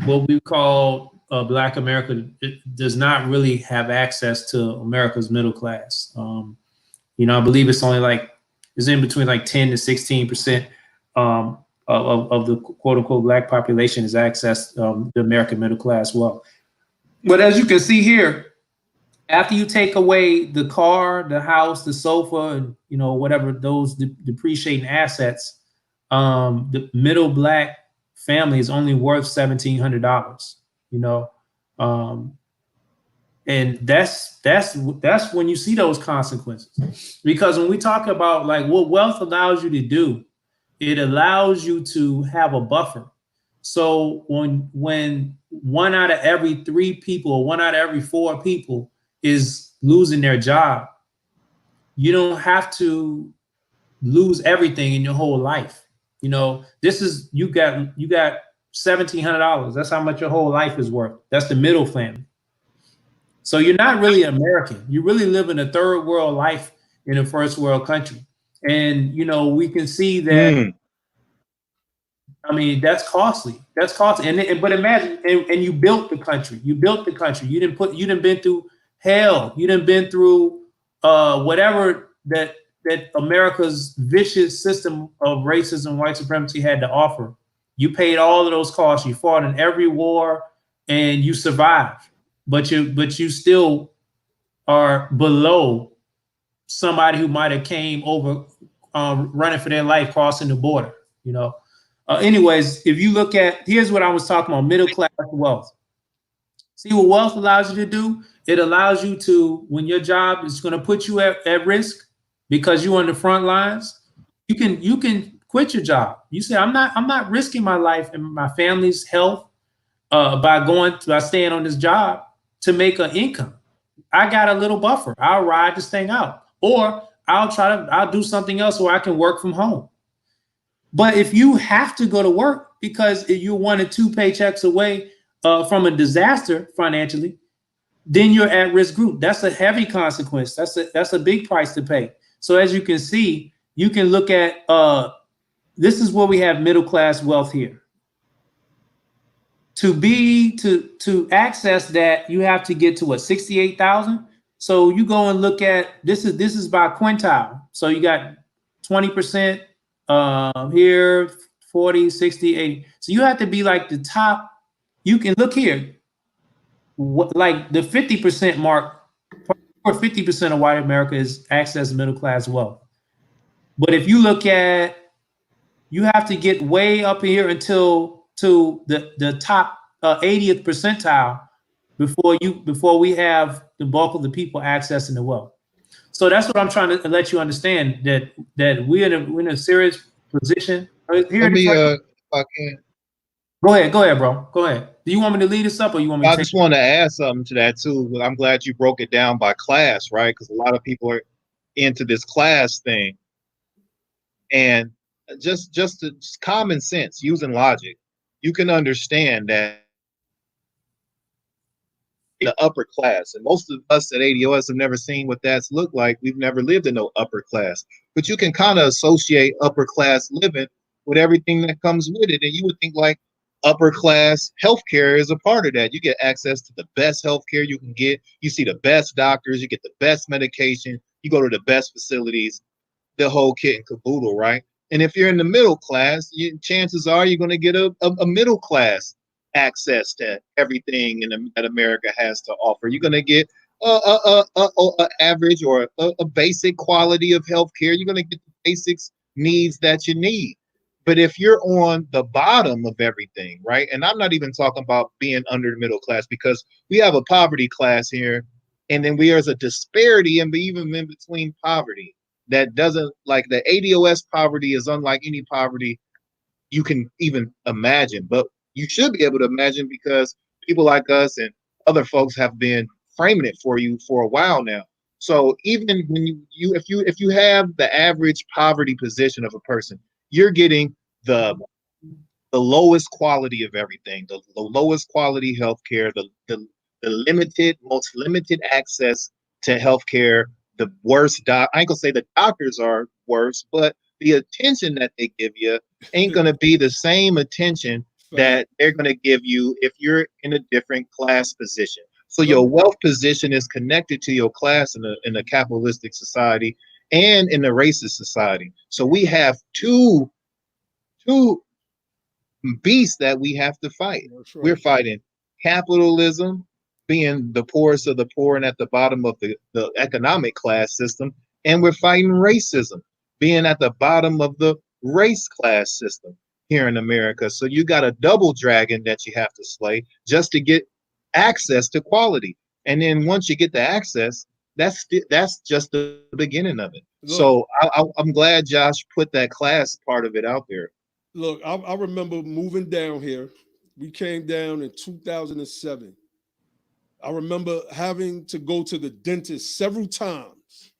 what we call Black America does not really have access to America's middle class. You know, I believe it's only it's in between 10 to 16% of the quote unquote Black population has access the American middle class wealth. But as you can see here, after you take away the car, the house, the sofa, and whatever those depreciating assets, the middle Black family is only worth $1,700. And that's when you see those consequences. Because when we talk about what wealth allows you to do, it allows you to have a buffer. So when 1 out of every 3 people or 1 out of every 4 people is losing their job, you don't have to lose everything in your whole life. This is you got $1,700. That's how much your whole life is worth. That's the middle family. So you're not really American. You really live in a third world life in a first world country. And we can see that. I mean, that's costly. That's costly. But imagine, and you built the country. You built the country. You didn't been through hell. You didn't been through whatever that America's vicious system of racism, white supremacy had to offer. You paid all of those costs. You fought in every war, and you survived. But you still are below somebody who might have came over running for their life, crossing the border. Anyways, if you look at, here's what I was talking about: middle class wealth. See what wealth allows you to do? It allows you to, when your job is going to put you at risk, because you're on the front lines, you can quit your job. You say, I'm not risking my life and my family's health by staying on this job to make an income. I got a little buffer. I'll ride this thing out, or I'll do something else where I can work from home. But if you have to go to work because you're 1 or 2 paychecks away from a disaster financially, then you're at risk group. That's a heavy consequence. That's a big price to pay. So as you can see, you can look at this is where we have middle class wealth here. To access that, you have to get to what, 68,000. So you go and look at this is by quintile. So you got 20% here, 40, 60, 80. So you have to be like the top. You can look here, like the 50% mark, or 50% of white America is access middle class wealth. But if you look at, you have to get way up here until to the top 80th percentile before we have the bulk of the people accessing the wealth. So that's what I'm trying to let you understand, that we're in a serious position. Let me if I can. Go ahead, bro. Go ahead. Do you want me to lead this up, or you want me to I just want to add something to that too. I'm glad you broke it down by class, right? Because a lot of people are into this class thing, and just common sense, using logic, you can understand that the upper class, and most of us at ADOS have never seen what that's looked like. We've never lived in no upper class, but you can kind of associate upper class living with everything that comes with it, and you would think like upper class healthcare is a part of that. You get access to the best healthcare you can get. You see the best doctors. You get the best medication. You go to the best facilities. The whole kit and caboodle, right? And if you're in the middle class, chances are you're going to get a middle class access to everything that America has to offer. You're going to get a average or a basic quality of healthcare. You're going to get the basics needs that you need. But if you're on the bottom of everything, right? And I'm not even talking about being under the middle class, because we have a poverty class here, and then there's a disparity even in between poverty that doesn't, like, the ADOS poverty is unlike any poverty you can even imagine. But you should be able to imagine, because people like us and other folks have been framing it for you for a while now. So even when if you have the average poverty position of a person, you're getting the lowest quality of everything, the lowest quality healthcare, the most limited access to healthcare, the worst I ain't gonna say the doctors are worse, but the attention that they give you ain't gonna be the same attention that they're gonna give you if you're in a different class position. So your wealth position is connected to your class in a capitalistic society and in a racist society. So we have two beasts that we have to fight. Right. We're fighting capitalism, being the poorest of the poor and at the bottom of the economic class system, and we're fighting racism, being at the bottom of the race class system here in America. So you got a double dragon that you have to slay just to get access to quality. And then once you get the access, that's just the beginning of it. Look, so I'm glad Josh put that class part of it out there. Look, I remember moving down here. We came down in 2007. I remember having to go to the dentist several times.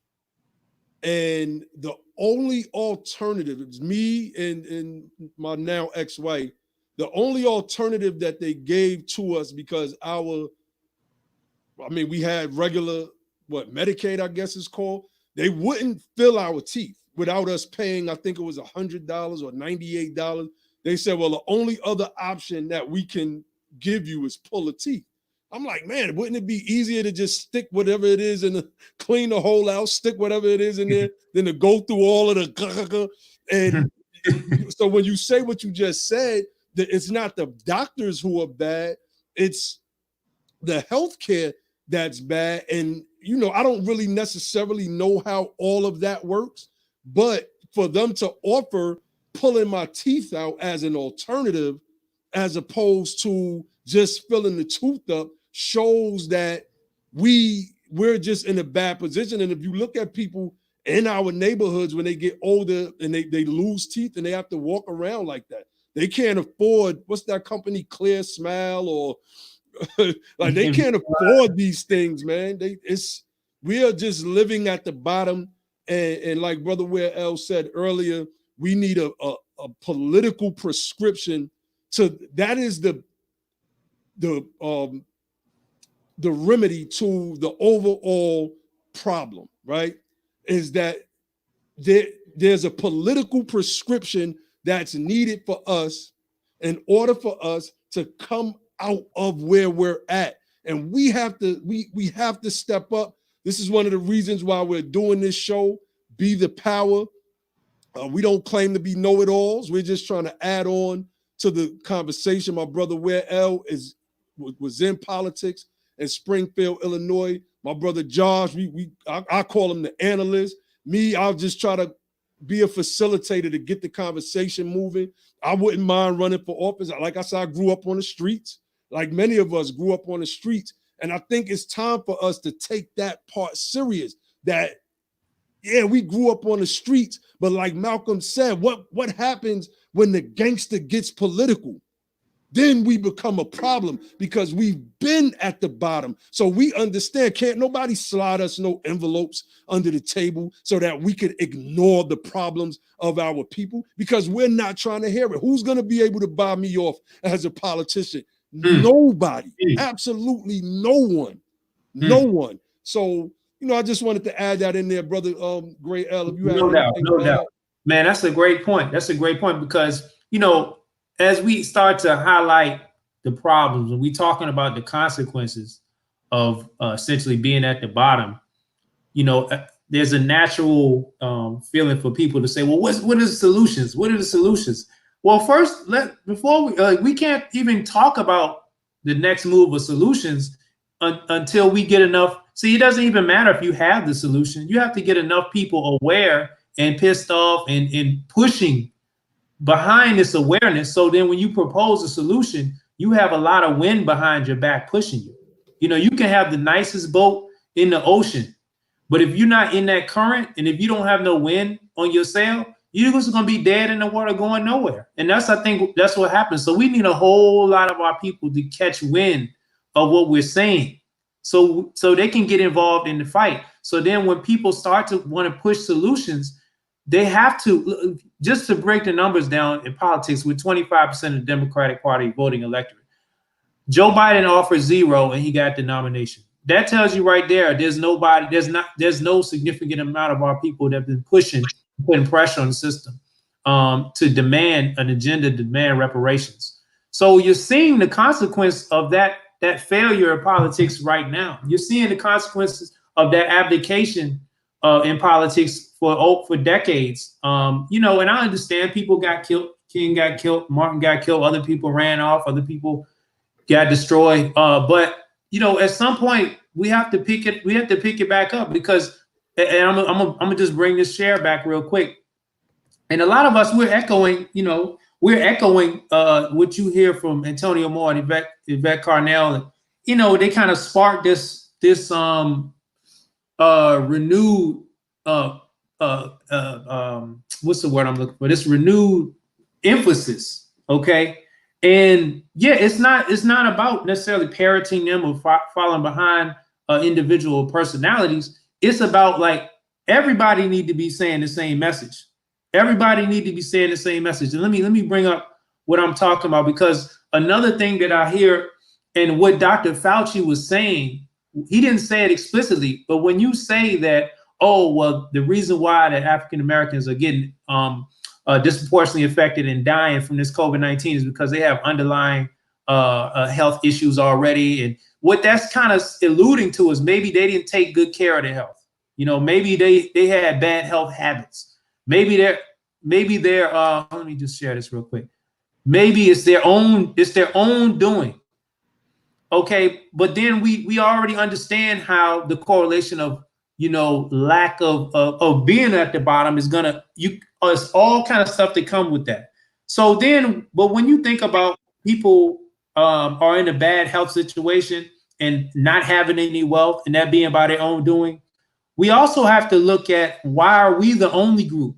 And the only alternative, it was me and my now ex-wife, the only alternative that they gave to us, because we had regular, Medicaid, I guess it's called. They wouldn't fill our teeth without us paying, I think it was $100 or $98. They said, well, the only other option that we can give you is pull a teeth. I'm like, man, wouldn't it be easier to just stick whatever it is and clean the hole out, stick whatever it is in there, than to go through all of the and so when you say what you just said, that it's not the doctors who are bad, it's the healthcare that's bad. And I don't really necessarily know how all of that works, but for them to offer pulling my teeth out as an alternative, as opposed to just filling the tooth up, shows that we're just in a bad position. And if you look at people in our neighborhoods when they get older and they lose teeth and they have to walk around like that. They can't afford, what's that company, Clear Smile, or like they can't afford these things, man. We are just living at the bottom. And like Brother Ware L said earlier, we need a political prescription that is the remedy to the overall problem, right? Is that there's a political prescription that's needed for us in order for us to come out of where we're at. And we have to step up. This is one of the reasons why we're doing this show, Be the Power. We don't claim to be know-it-alls. We're just trying to add on to the conversation. My brother Ware L was in politics in Springfield, Illinois. My brother Josh, I call him the analyst. Me, I'll just try to be a facilitator to get the conversation moving. I wouldn't mind running for office. Like I said, I grew up on the streets. Like many of us grew up on the streets. And I think it's time for us to take that part serious. That, yeah, we grew up on the streets, but like Malcolm said, what happens when the gangster gets political? Then we become a problem because we've been at the bottom. So we understand, can't nobody slide us no envelopes under the table so that we could ignore the problems of our people, because we're not trying to hear it. Who's going to be able to buy me off as a politician? Nobody. Absolutely no one. No one. So, I just wanted to add that in there, brother Gray L. If you have no doubt. Man, that's a great point. That's a great point because, as we start to highlight the problems and we talking about the consequences of essentially being at the bottom, there's a natural feeling for people to say, well, what are the solutions? What are the solutions? Well, first, before we can't even talk about the next move of solutions until we get enough. See, it doesn't even matter if you have the solution. You have to get enough people aware and pissed off and pushing behind this awareness. So then when you propose a solution, you have a lot of wind behind your back pushing you. You can have the nicest boat in the ocean, but if you're not in that current and if you don't have no wind on your sail, you're just going to be dead in the water going nowhere. And I think that's what happens. So we need a whole lot of our people to catch wind of what we're saying so they can get involved in the fight. So then when people start to want to push solutions, they have to, just to break the numbers down in politics, with 25% of the Democratic Party voting electorate, Joe Biden offered 0 and he got the nomination. That tells you right there, there's no significant amount of our people that have been putting pressure on the system to demand an agenda, demand reparations. So you're seeing the consequence of that failure of politics right now. You're seeing the consequences of that abdication in politics for decades. And I understand people got killed. King got killed. Martin got killed. Other people ran off. Other people got destroyed. But at some point we have to pick it. We have to pick it back up because, and I'm gonna just bring this share back real quick. And a lot of us, we're echoing what you hear from Antonio Moore and Yvette Carnell. And, they kind of sparked this renewed what's the word I'm looking for? This renewed emphasis. Okay. And yeah, it's not about necessarily parroting them or following behind individual personalities. It's about like everybody need to be saying the same message. Everybody need to be saying the same message. And let me bring up what I'm talking about, because another thing that I hear and what Dr. Fauci was saying, he didn't say it explicitly, but when you say that, oh, well, the reason why that African Americans are getting disproportionately affected and dying from this COVID-19 is because they have underlying health issues already. And what that's kind of alluding to is maybe they didn't take good care of their health. Maybe they had bad health habits. Maybe they're let me just share this real quick. Maybe it's their own doing. Okay, but then we already understand how the correlation of lack of being at the bottom is it's all kind of stuff that come with that. So then, but when you think about people are in a bad health situation and not having any wealth and that being by their own doing, we also have to look at, why are we the only group?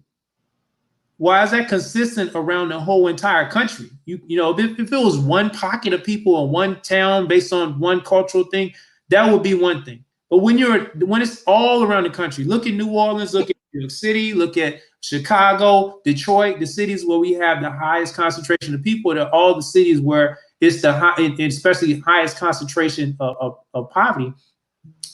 Why is that consistent around the whole entire country? You know, if it was one pocket of people in one town based on one cultural thing, that would be one thing. But when it's all around the country, look at New Orleans, look at New York City, look at Chicago, Detroit, the cities where we have the highest concentration of people. They're all the cities where it's the high, especially highest concentration of poverty.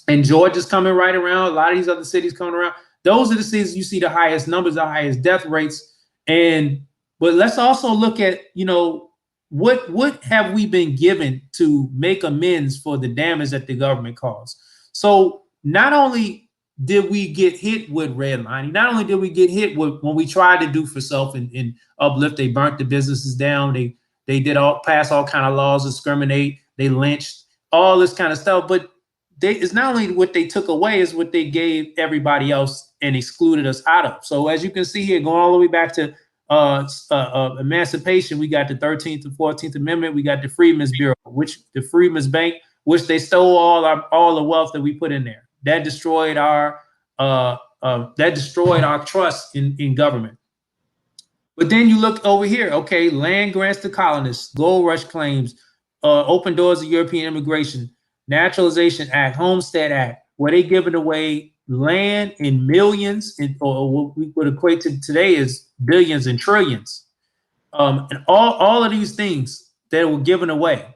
And Georgia's coming right around. A lot of these other cities coming around. Those are the cities you see the highest numbers, the highest death rates. But let's also look at, you know, what have we been given to make amends for the damage that the government caused? So not only did we get hit with redlining, not only did we get hit with when we tried to do for self and uplift, they burnt the businesses down, they did pass all kind of laws, discriminate, they lynched, all this kind of stuff. But it's not only what they took away, is what they gave everybody else and excluded us out of. So as you can see here, going all the way back to emancipation, we got the 13th and 14th Amendment, we got the Freedmen's Bureau, which the Freedmen's Bank, which they stole all the wealth that we put in there. That destroyed our trust in government. But then you look over here, okay, land grants to colonists, gold rush claims, open doors to European immigration, Naturalization Act, Homestead Act, where they giving away land in millions, or what we would equate to today is billions and trillions, and all of these things that were given away.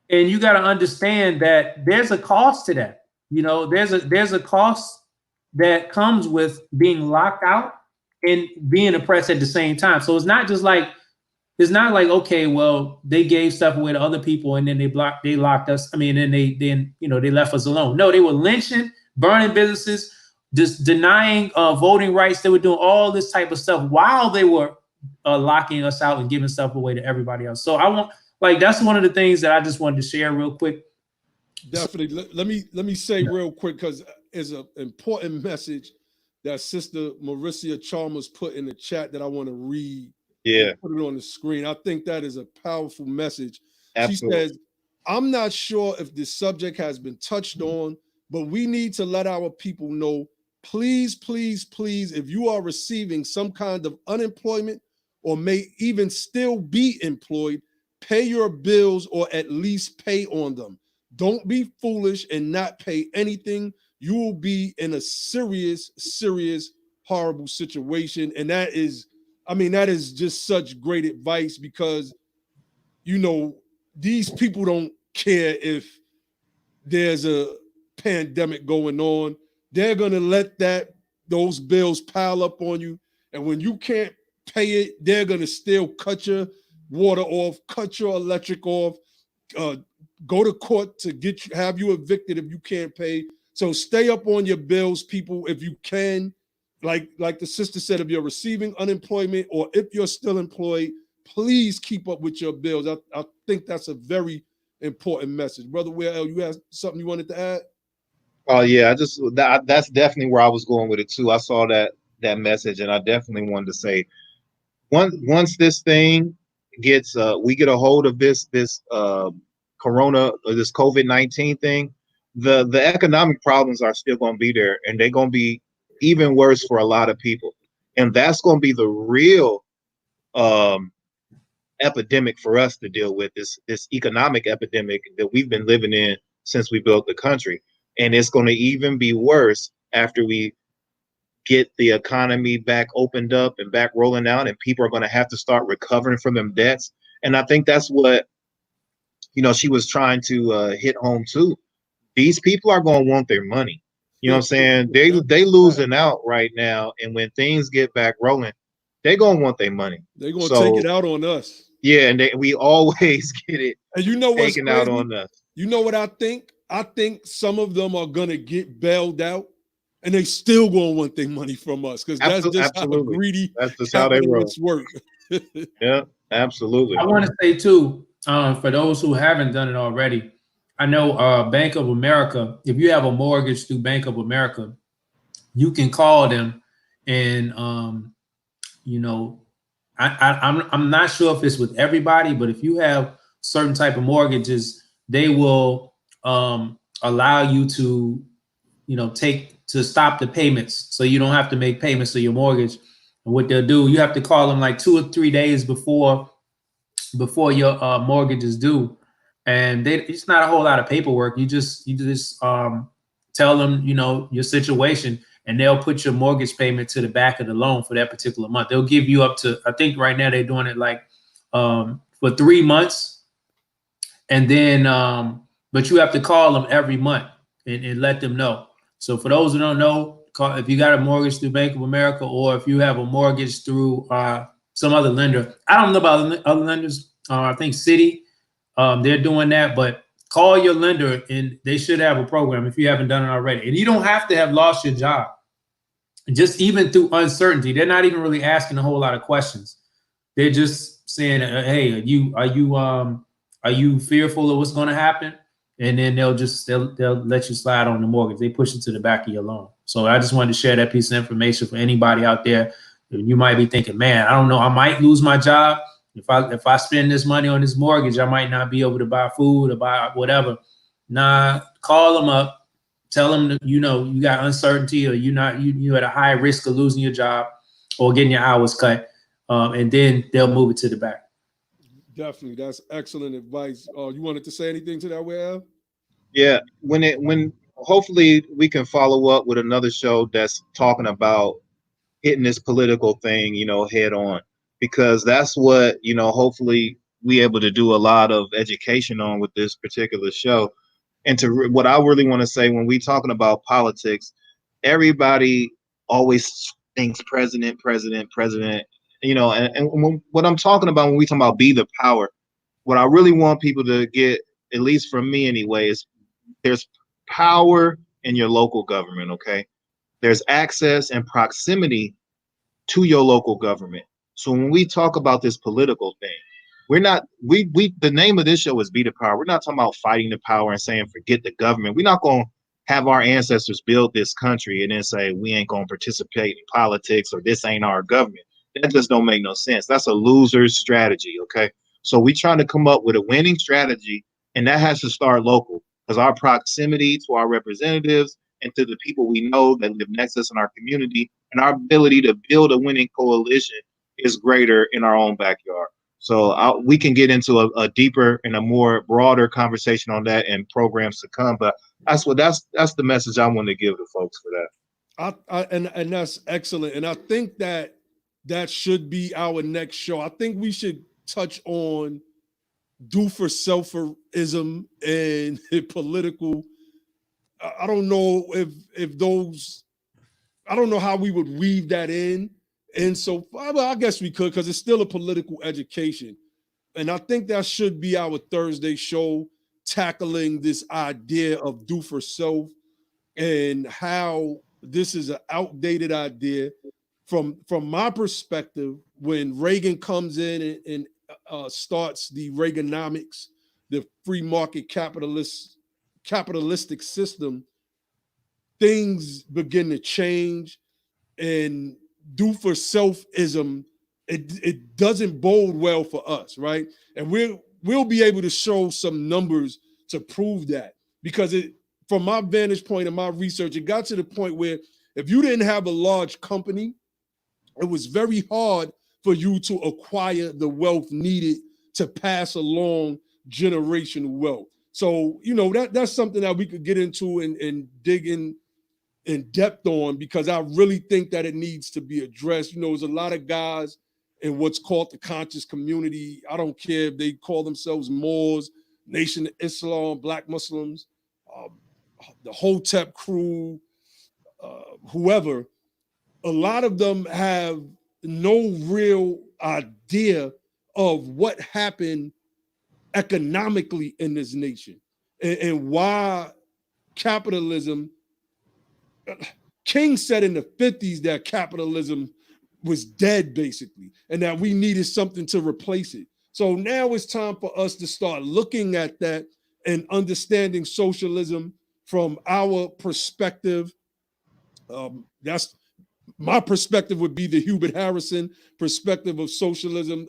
And you got to understand that there's a cost to that. You know, there's a cost that comes with being locked out and being oppressed at the same time. So it's not like, okay, well, they gave stuff away to other people and then they locked us. I mean, and they left us alone. No, they were lynching, burning businesses, just denying voting rights. They were doing all this type of stuff while they were locking us out and giving stuff away to everybody else. So that's one of the things that I just wanted to share real quick. Definitely. Let me say real quick, because it's an important message that Sister Mauricia Chalmers put in the chat that I want to read. Yeah. Put it on the screen. I think that is a powerful message. Absolutely. She says, I'm not sure if this subject has been touched on, but we need to let our people know, please, please, please, if you are receiving some kind of unemployment or may even still be employed, pay your bills or at least pay on them. Don't be foolish and not pay anything. You will be in a serious, serious, horrible situation. And that is just such great advice, because, you know, these people don't care if there's a pandemic going on. They're going to let those bills pile up on you. And when you can't pay it, they're going to still cut your water off, cut your electric off, go to court to have you evicted if you can't pay. So stay up on your bills, people, if you can. Like the sister said, if you're receiving unemployment or if you're still employed, please keep up with your bills. I think that's a very important message. Brother Will, you have something you wanted to add? Oh yeah, that's definitely where I was going with it too. I saw that message, and I definitely wanted to say, once this thing gets we get a hold of this corona or this COVID-19 thing, the economic problems are still going to be there, and they're going to be even worse for a lot of people. And that's going to be the real epidemic for us to deal with, this economic epidemic that we've been living in since we built the country. And it's going to even be worse after we get the economy back opened up and back rolling out, and people are going to have to start recovering from them debts. And I think that's what, you know, she was trying to hit home too. These people are going to want their money. You know what I'm saying? They losing out right now, and when things get back rolling, they're gonna want their money. They're gonna take it out on us. Yeah, and we always get it. And you know what's taken crazy? Out on us. You know what I think? I think some of them are gonna get bailed out, and they still gonna want their money from us, because that's just how greedy. That's just how they roll. Work. Yeah, absolutely. I want to say too, for those who haven't done it already, I know Bank of America, if you have a mortgage through Bank of America, you can call them, and you know, I'm not sure if it's with everybody, but if you have certain type of mortgages, they will allow you to, take to stop the payments, so you don't have to make payments to your mortgage. And what they'll do, you have to call them like 2 or 3 days before your mortgage is due, and it's not a whole lot of paperwork. You just tell them your situation, and they'll put your mortgage payment to the back of the loan for that particular month. They'll give you up to, I think right now they're doing it like for 3 months, and then but you have to call them every month and let them know. So for those who don't know, if you got a mortgage through Bank of America, or if you have a mortgage through some other lender, I don't know about other lenders. I think Citi, they're doing that, but call your lender and they should have a program if you haven't done it already. And you don't have to have lost your job. Just even through uncertainty, they're not even really asking a whole lot of questions. They're just saying, "Hey, are you fearful of what's going to happen?" And then they'll let you slide on the mortgage. They push it to the back of your loan. So I just wanted to share that piece of information for anybody out there. You might be thinking, "Man, I don't know, I might lose my job. If I spend this money on this mortgage, I might not be able to buy food or buy whatever." Nah, call them up, tell them that, you got uncertainty, or you at a high risk of losing your job or getting your hours cut, and then they'll move it to the back. Definitely, that's excellent advice. You wanted to say anything to that, Will? Yeah, when hopefully we can follow up with another show that's talking about hitting this political thing, head on, because that's what, hopefully we able to do a lot of education on with this particular show. And what I really want to say, when we talking about politics, everybody always thinks president, and what I'm talking about when we talk about be the power, what I really want people to get, at least from me anyway, is there's power in your local government, okay? There's access and proximity to your local government. So when we talk about this political thing, the name of this show is Be the Power. We're not talking about fighting the power and saying forget the government. We're not going to have our ancestors build this country and then say we ain't going to participate in politics or this ain't our government. That just don't make no sense. That's a loser's strategy, okay? So we're trying to come up with a winning strategy, and that has to start local, because our proximity to our representatives and to the people we know that live next to us in our community, and our ability to build a winning coalition is greater in our own backyard. So we can get into a deeper and a more broader conversation on that in programs to come. But that's the message I want to give to folks for that. And that's excellent. And I think that should be our next show. I think we should touch on do for selfism and political. I don't know if those, I don't know how we would weave that in. And so, well, I guess we could, because it's still a political education. And I think that should be our Thursday show, tackling this idea of do for self and how this is an outdated idea. From my perspective, when Reagan comes in and starts the Reaganomics, the free market capitalistic system, things begin to change, and do for selfism, it doesn't bode well for us, right? And we'll be able to show some numbers to prove that, because from my vantage point and my research, it got to the point where if you didn't have a large company, it was very hard for you to acquire the wealth needed to pass along generational wealth. So, that's something that we could get into and dig in depth on, because I really think that it needs to be addressed. There's a lot of guys in what's called the conscious community. I don't care if they call themselves Moors, Nation of Islam, Black Muslims, the Hotep crew, whoever. A lot of them have no real idea of what happened economically in this nation and why capitalism. King said in the 50s that capitalism was dead, basically, and that we needed something to replace it. So now it's time for us to start looking at that and understanding socialism from our perspective. That's my perspective, would be the Hubert Harrison perspective of socialism.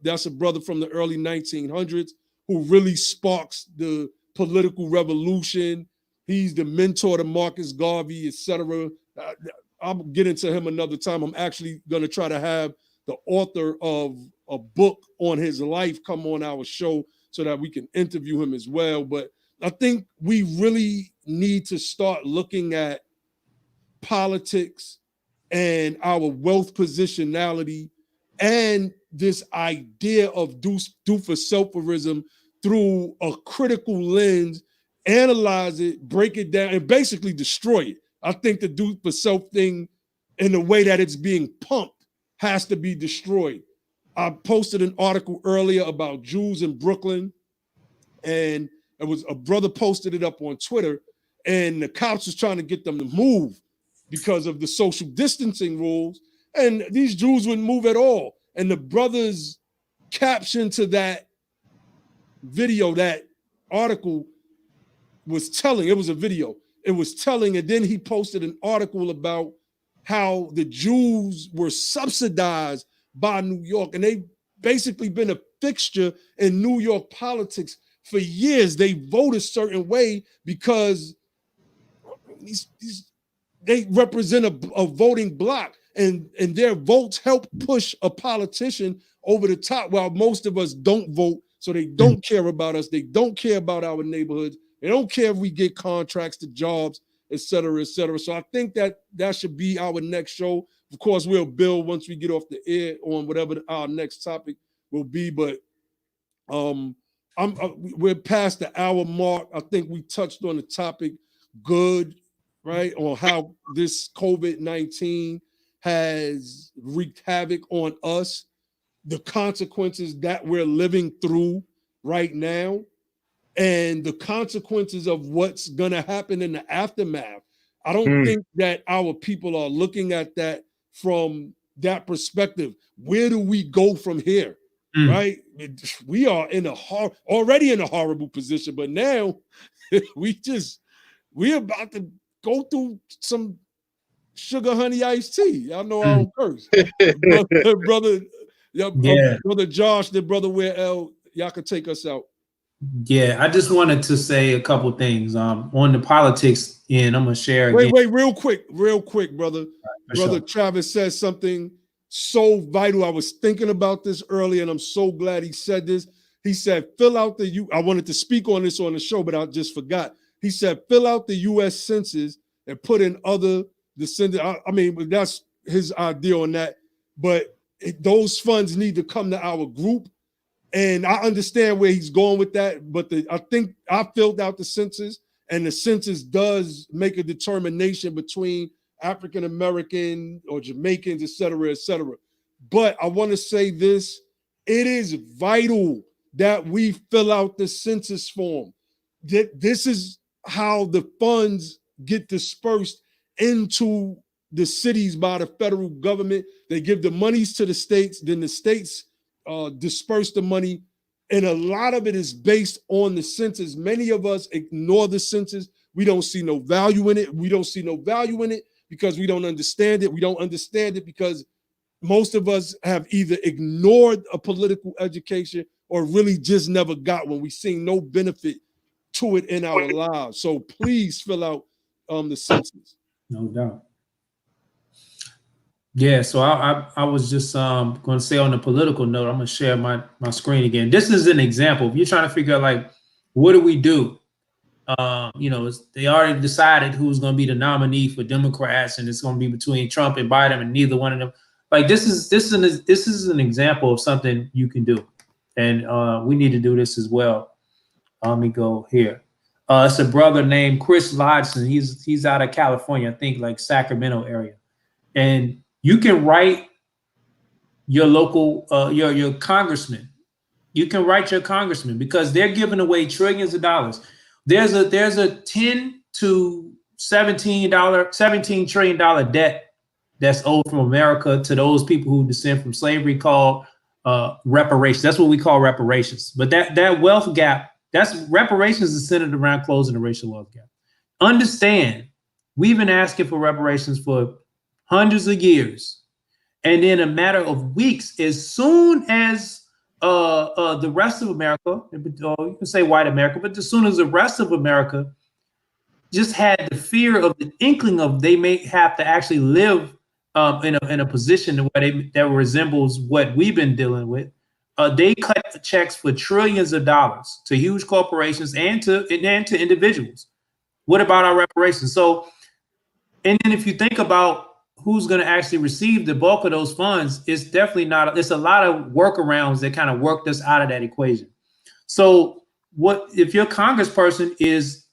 That's a brother from the early 1900s who really sparks the political revolution He's the mentor to Marcus Garvey, etc. I'll get into him another time. I'm actually going to try to have the author of a book on his life come on our show so that we can interview him as well. But I think we really need to start looking at politics and our wealth positionality and this idea of do for selferism through a critical lens, analyze it, break it down, and basically destroy it. I think the do for self thing in the way that it's being pumped has to be destroyed. I posted an article earlier about Jews in Brooklyn, and it was a brother posted it up on Twitter, and the cops was trying to get them to move because of the social distancing rules, and these Jews wouldn't move at all. And the brother's caption to that video, that article was telling, it was a video, it was telling, and then he posted an article about how the Jews were subsidized by New York, and they've basically been a fixture in New York politics for years. They vote a certain way because they represent a voting bloc, and their votes help push a politician over the top, while most of us don't vote, so they don't care about us. They don't care about our neighborhoods. They don't care if we get contracts to jobs, et cetera, et cetera. So I think that should be our next show. Of course, we'll build once we get off the air on whatever our next topic will be. But we're past the hour mark. I think we touched on the topic good, right? On how this COVID-19 has wreaked havoc on us, the consequences that we're living through right now, and the consequences of what's going to happen in the aftermath. I don't think that our people are looking at that from that perspective. Where do we go from here? Right? We are already in a horrible position, but now we're about to go through some sugar honey iced tea. Y'all know I don't curse. Brother Josh, the brother Where L, y'all can take us out. Yeah, I just wanted to say a couple things on the politics, and I'm gonna share again. Wait, real quick, brother. Brother Travis says something so vital. I was thinking about this earlier, and I'm so glad he said this. He said, fill out I wanted to speak on this on the show, but I just forgot. He said, fill out the U.S. Census and put in other descendants. I mean, that's his idea on that. But those funds need to come to our group. And I understand where he's going with that, but I think I filled out the census, and the census does make a determination between African American or Jamaicans, et cetera, et cetera. But I want to say this: it is vital that we fill out the census form. This is how the funds get dispersed into the cities by the federal government. They give the monies to the states, then the states disperse the money, and a lot of it is based on the census. Many of us ignore the census. We don't see no value in it. We don't see no value in it because we don't understand it. We don't understand it because most of us have either ignored a political education or really just never got one. We see no benefit to it in our lives. So please fill out the census. No doubt. Yeah, so I was just going to say on the political note, I'm going to share my screen again. This is an example. If you're trying to figure out, like, what do we do? They already decided who's going to be the nominee for Democrats, and it's going to be between Trump and Biden, and neither one of them. Like, this is an example of something you can do, and we need to do this as well. Let me go here. It's a brother named Chris Lodson. He's out of California, I think, like Sacramento area, and you can write your local, your congressman. You can write your congressman because they're giving away trillions of dollars. There's a $10 to $17 trillion debt that's owed from America to those people who descend from slavery called reparations. That's what we call reparations. But that wealth gap, reparations is centered around closing the racial wealth gap. Understand, we've been asking for reparations for hundreds of years, and in a matter of weeks, as soon as the rest of America, you can say white America, but as soon as the rest of America just had the fear of the inkling of they may have to actually live in a position where that resembles what we've been dealing with. They cut checks for trillions of dollars to huge corporations and to individuals. What about our reparations? So, and then if you think about who's going to actually receive the bulk of those funds, it's definitely not. It's a lot of workarounds that kind of worked us out of that equation. So, what if your congressperson is,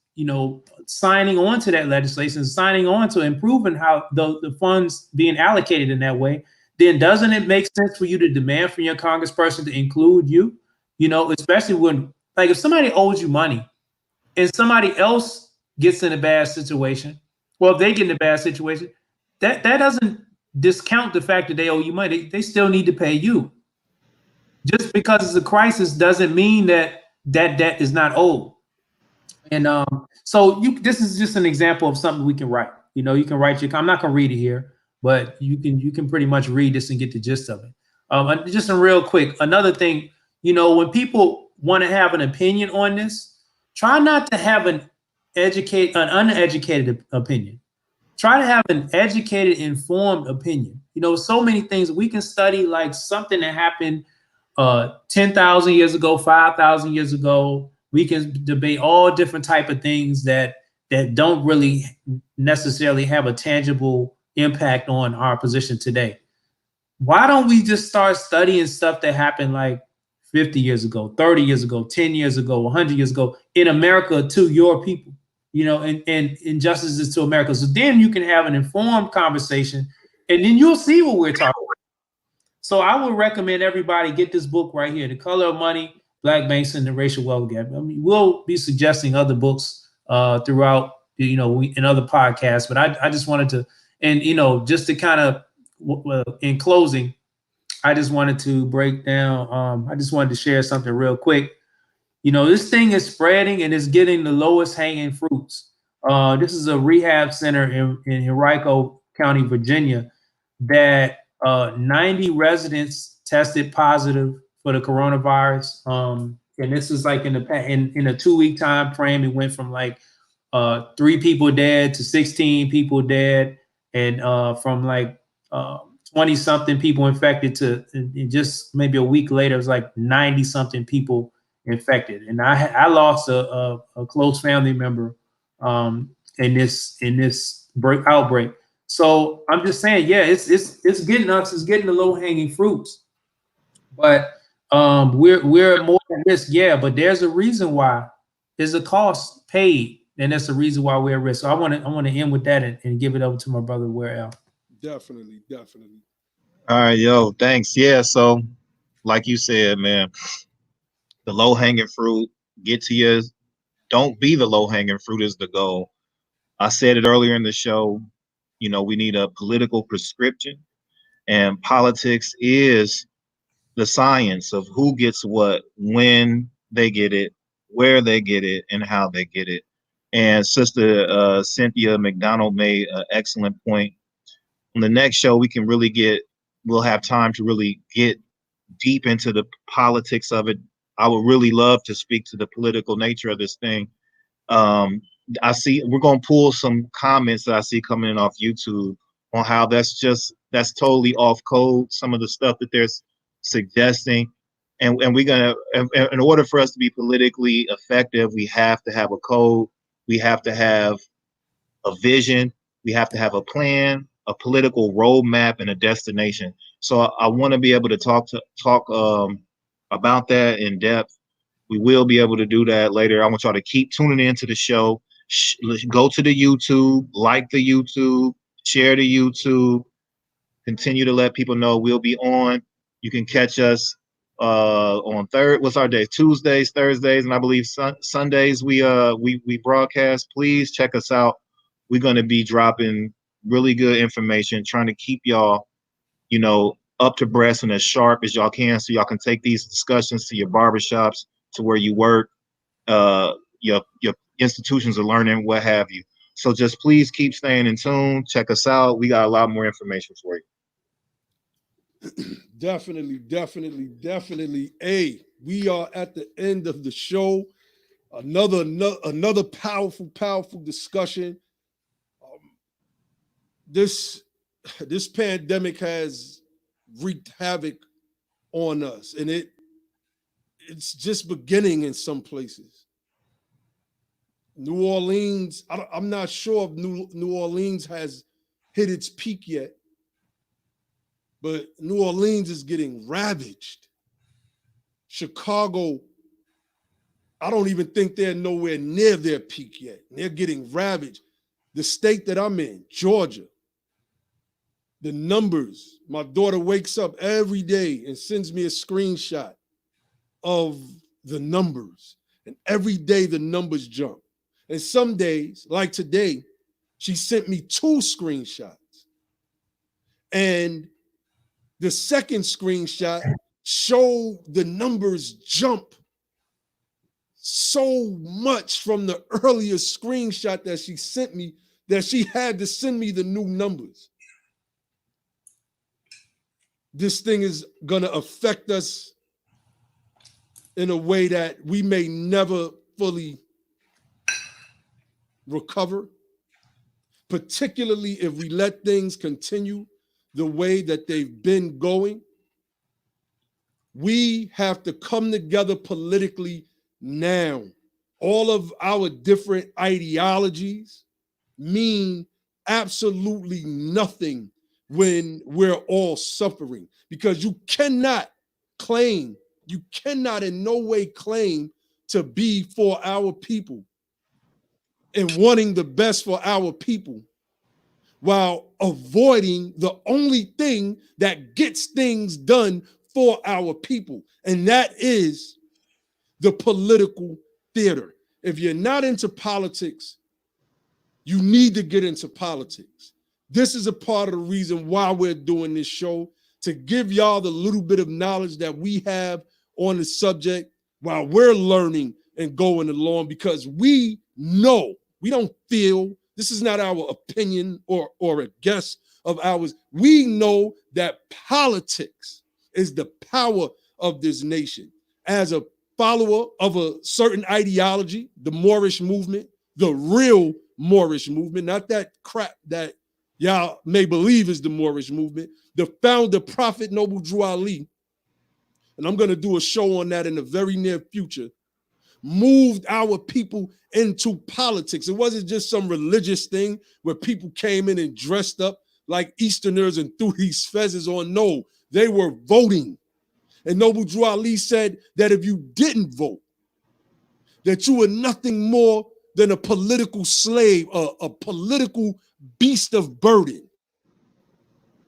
signing on to that legislation, signing on to improving how the funds being allocated in that way, then doesn't it make sense for you to demand from your congressperson to include you? Especially when, like, if somebody owes you money and somebody else gets in a bad situation, well, if they get in a bad situation, that doesn't discount the fact that they owe you money. They still need to pay you. Just because it's a crisis doesn't mean that debt is not owed. And so this is just an example of something we can write. You can write I'm not gonna read it here, but you can pretty much read this and get the gist of it. Just a real quick, another thing, when people want to have an opinion on this, try not to have an uneducated opinion. Try to have an educated, informed opinion. So many things we can study, like something that happened 10,000 years ago, 5,000 years ago. We can debate all different type of things that don't really necessarily have a tangible impact on our position today. Why don't we just start studying stuff that happened like 50 years ago, 30 years ago, 10 years ago, 100 years ago in America to your people, and injustices to America. So then you can have an informed conversation, and then you'll see what we're talking about. So I would recommend everybody get this book right here, The Color of Money, Black Banks and the Racial Wealth Gap. I mean, we'll be suggesting other books throughout, in other podcasts, but I just wanted to, and, just to kind of, in closing, I just wanted to break down, I just wanted to share something real quick. This thing is spreading and it's getting the lowest hanging fruits. This is a rehab center in Henrico County, Virginia, that 90 residents tested positive for the coronavirus. And this is like in a 2-week time frame, it went from like 3 people dead to 16 people dead, and from like 20 something people infected to just maybe a week later, it was like 90 something people infected. And I lost a close family member in this outbreak. So I'm just saying, yeah, it's getting us, it's getting the low hanging fruits, but we're more than risk, yeah. But there's a reason why. There's a cost paid, and that's the reason why we're at risk. So I want to end with that and give it over to my brother Where. Definitely. All right, yo, thanks. Yeah, so like you said, man, the low hanging fruit, get to yours. Don't be the low hanging fruit is the goal. I said it earlier in the show, we need a political prescription, and politics is the science of who gets what, when they get it, where they get it, and how they get it. And Sister Cynthia McDonald made an excellent point. On the next show, we'll have time to really get deep into the politics of it. I would really love to speak to the political nature of this thing. I see we're going to pull some comments that I see coming in off YouTube on how that's totally off code, some of the stuff that they're suggesting. And we're going to, in order for us to be politically effective, we have to have a code. We have to have a vision. We have to have a plan, a political roadmap, and a destination. So I want to be able to talk about that in depth. We will be able to do that later. I want y'all to keep tuning into the show. Go to the YouTube, like the YouTube, share the YouTube, continue to let people know we'll be on. You can catch us on what's our day? Tuesdays, Thursdays, and I believe Sundays we broadcast. Please check us out. We're going to be dropping really good information, trying to keep y'all, up to breast and as sharp as y'all can, so y'all can take these discussions to your barbershops, to where you work, your institutions of learning, what have you. So just please keep staying in tune. Check us out. We got a lot more information for you. Definitely. We are at the end of the show. Another powerful discussion. This pandemic has wreaked havoc on us, and it's just beginning in some places. New Orleans, I'm not sure if New Orleans has hit its peak yet, but New Orleans is getting ravaged. Chicago, I don't even think they're nowhere near their peak yet. They're getting ravaged. The state that I'm in, Georgia, the numbers, my daughter wakes up every day and sends me a screenshot of the numbers. And every day the numbers jump. And some days, like today, she sent me 2 screenshots. And the second screenshot showed the numbers jump so much from the earlier screenshot that she sent me that she had to send me the new numbers. This thing is going to affect us in a way that we may never fully recover, particularly if we let things continue the way that they've been going. We have to come together politically now. All of our different ideologies mean absolutely nothing when we're all suffering, because you cannot in no way claim to be for our people and wanting the best for our people while avoiding the only thing that gets things done for our people, and that is the political theater. If you're not into politics, you need to get into politics. This is a part of the reason why we're doing this show, to give y'all the little bit of knowledge that we have on the subject while we're learning and going along, because we know, we don't feel, this is not our opinion or a guess of ours. We know that politics is the power of this nation. As a follower of a certain ideology, the Moorish movement, the real Moorish movement, not that crap that y'all may believe is the Moorish movement, the founder, Prophet Noble Drew Ali, and I'm going to do a show on that in the very near future, moved our people into politics. It wasn't just some religious thing where people came in and dressed up like Easterners and threw these fezzes on. No, they were voting. And Noble Drew Ali said that if you didn't vote, that you were nothing more than a political slave, a political beast of burden.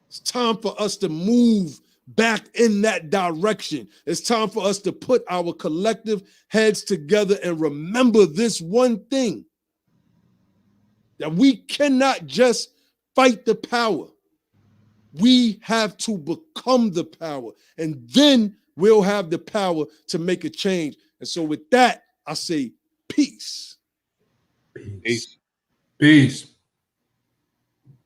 It's time for us to move back in that direction. It's time for us to put our collective heads together and remember this one thing, that we cannot just fight the power. We have to become the power, and then we'll have the power to make a change. And so with that, I say peace. Peace. Peace.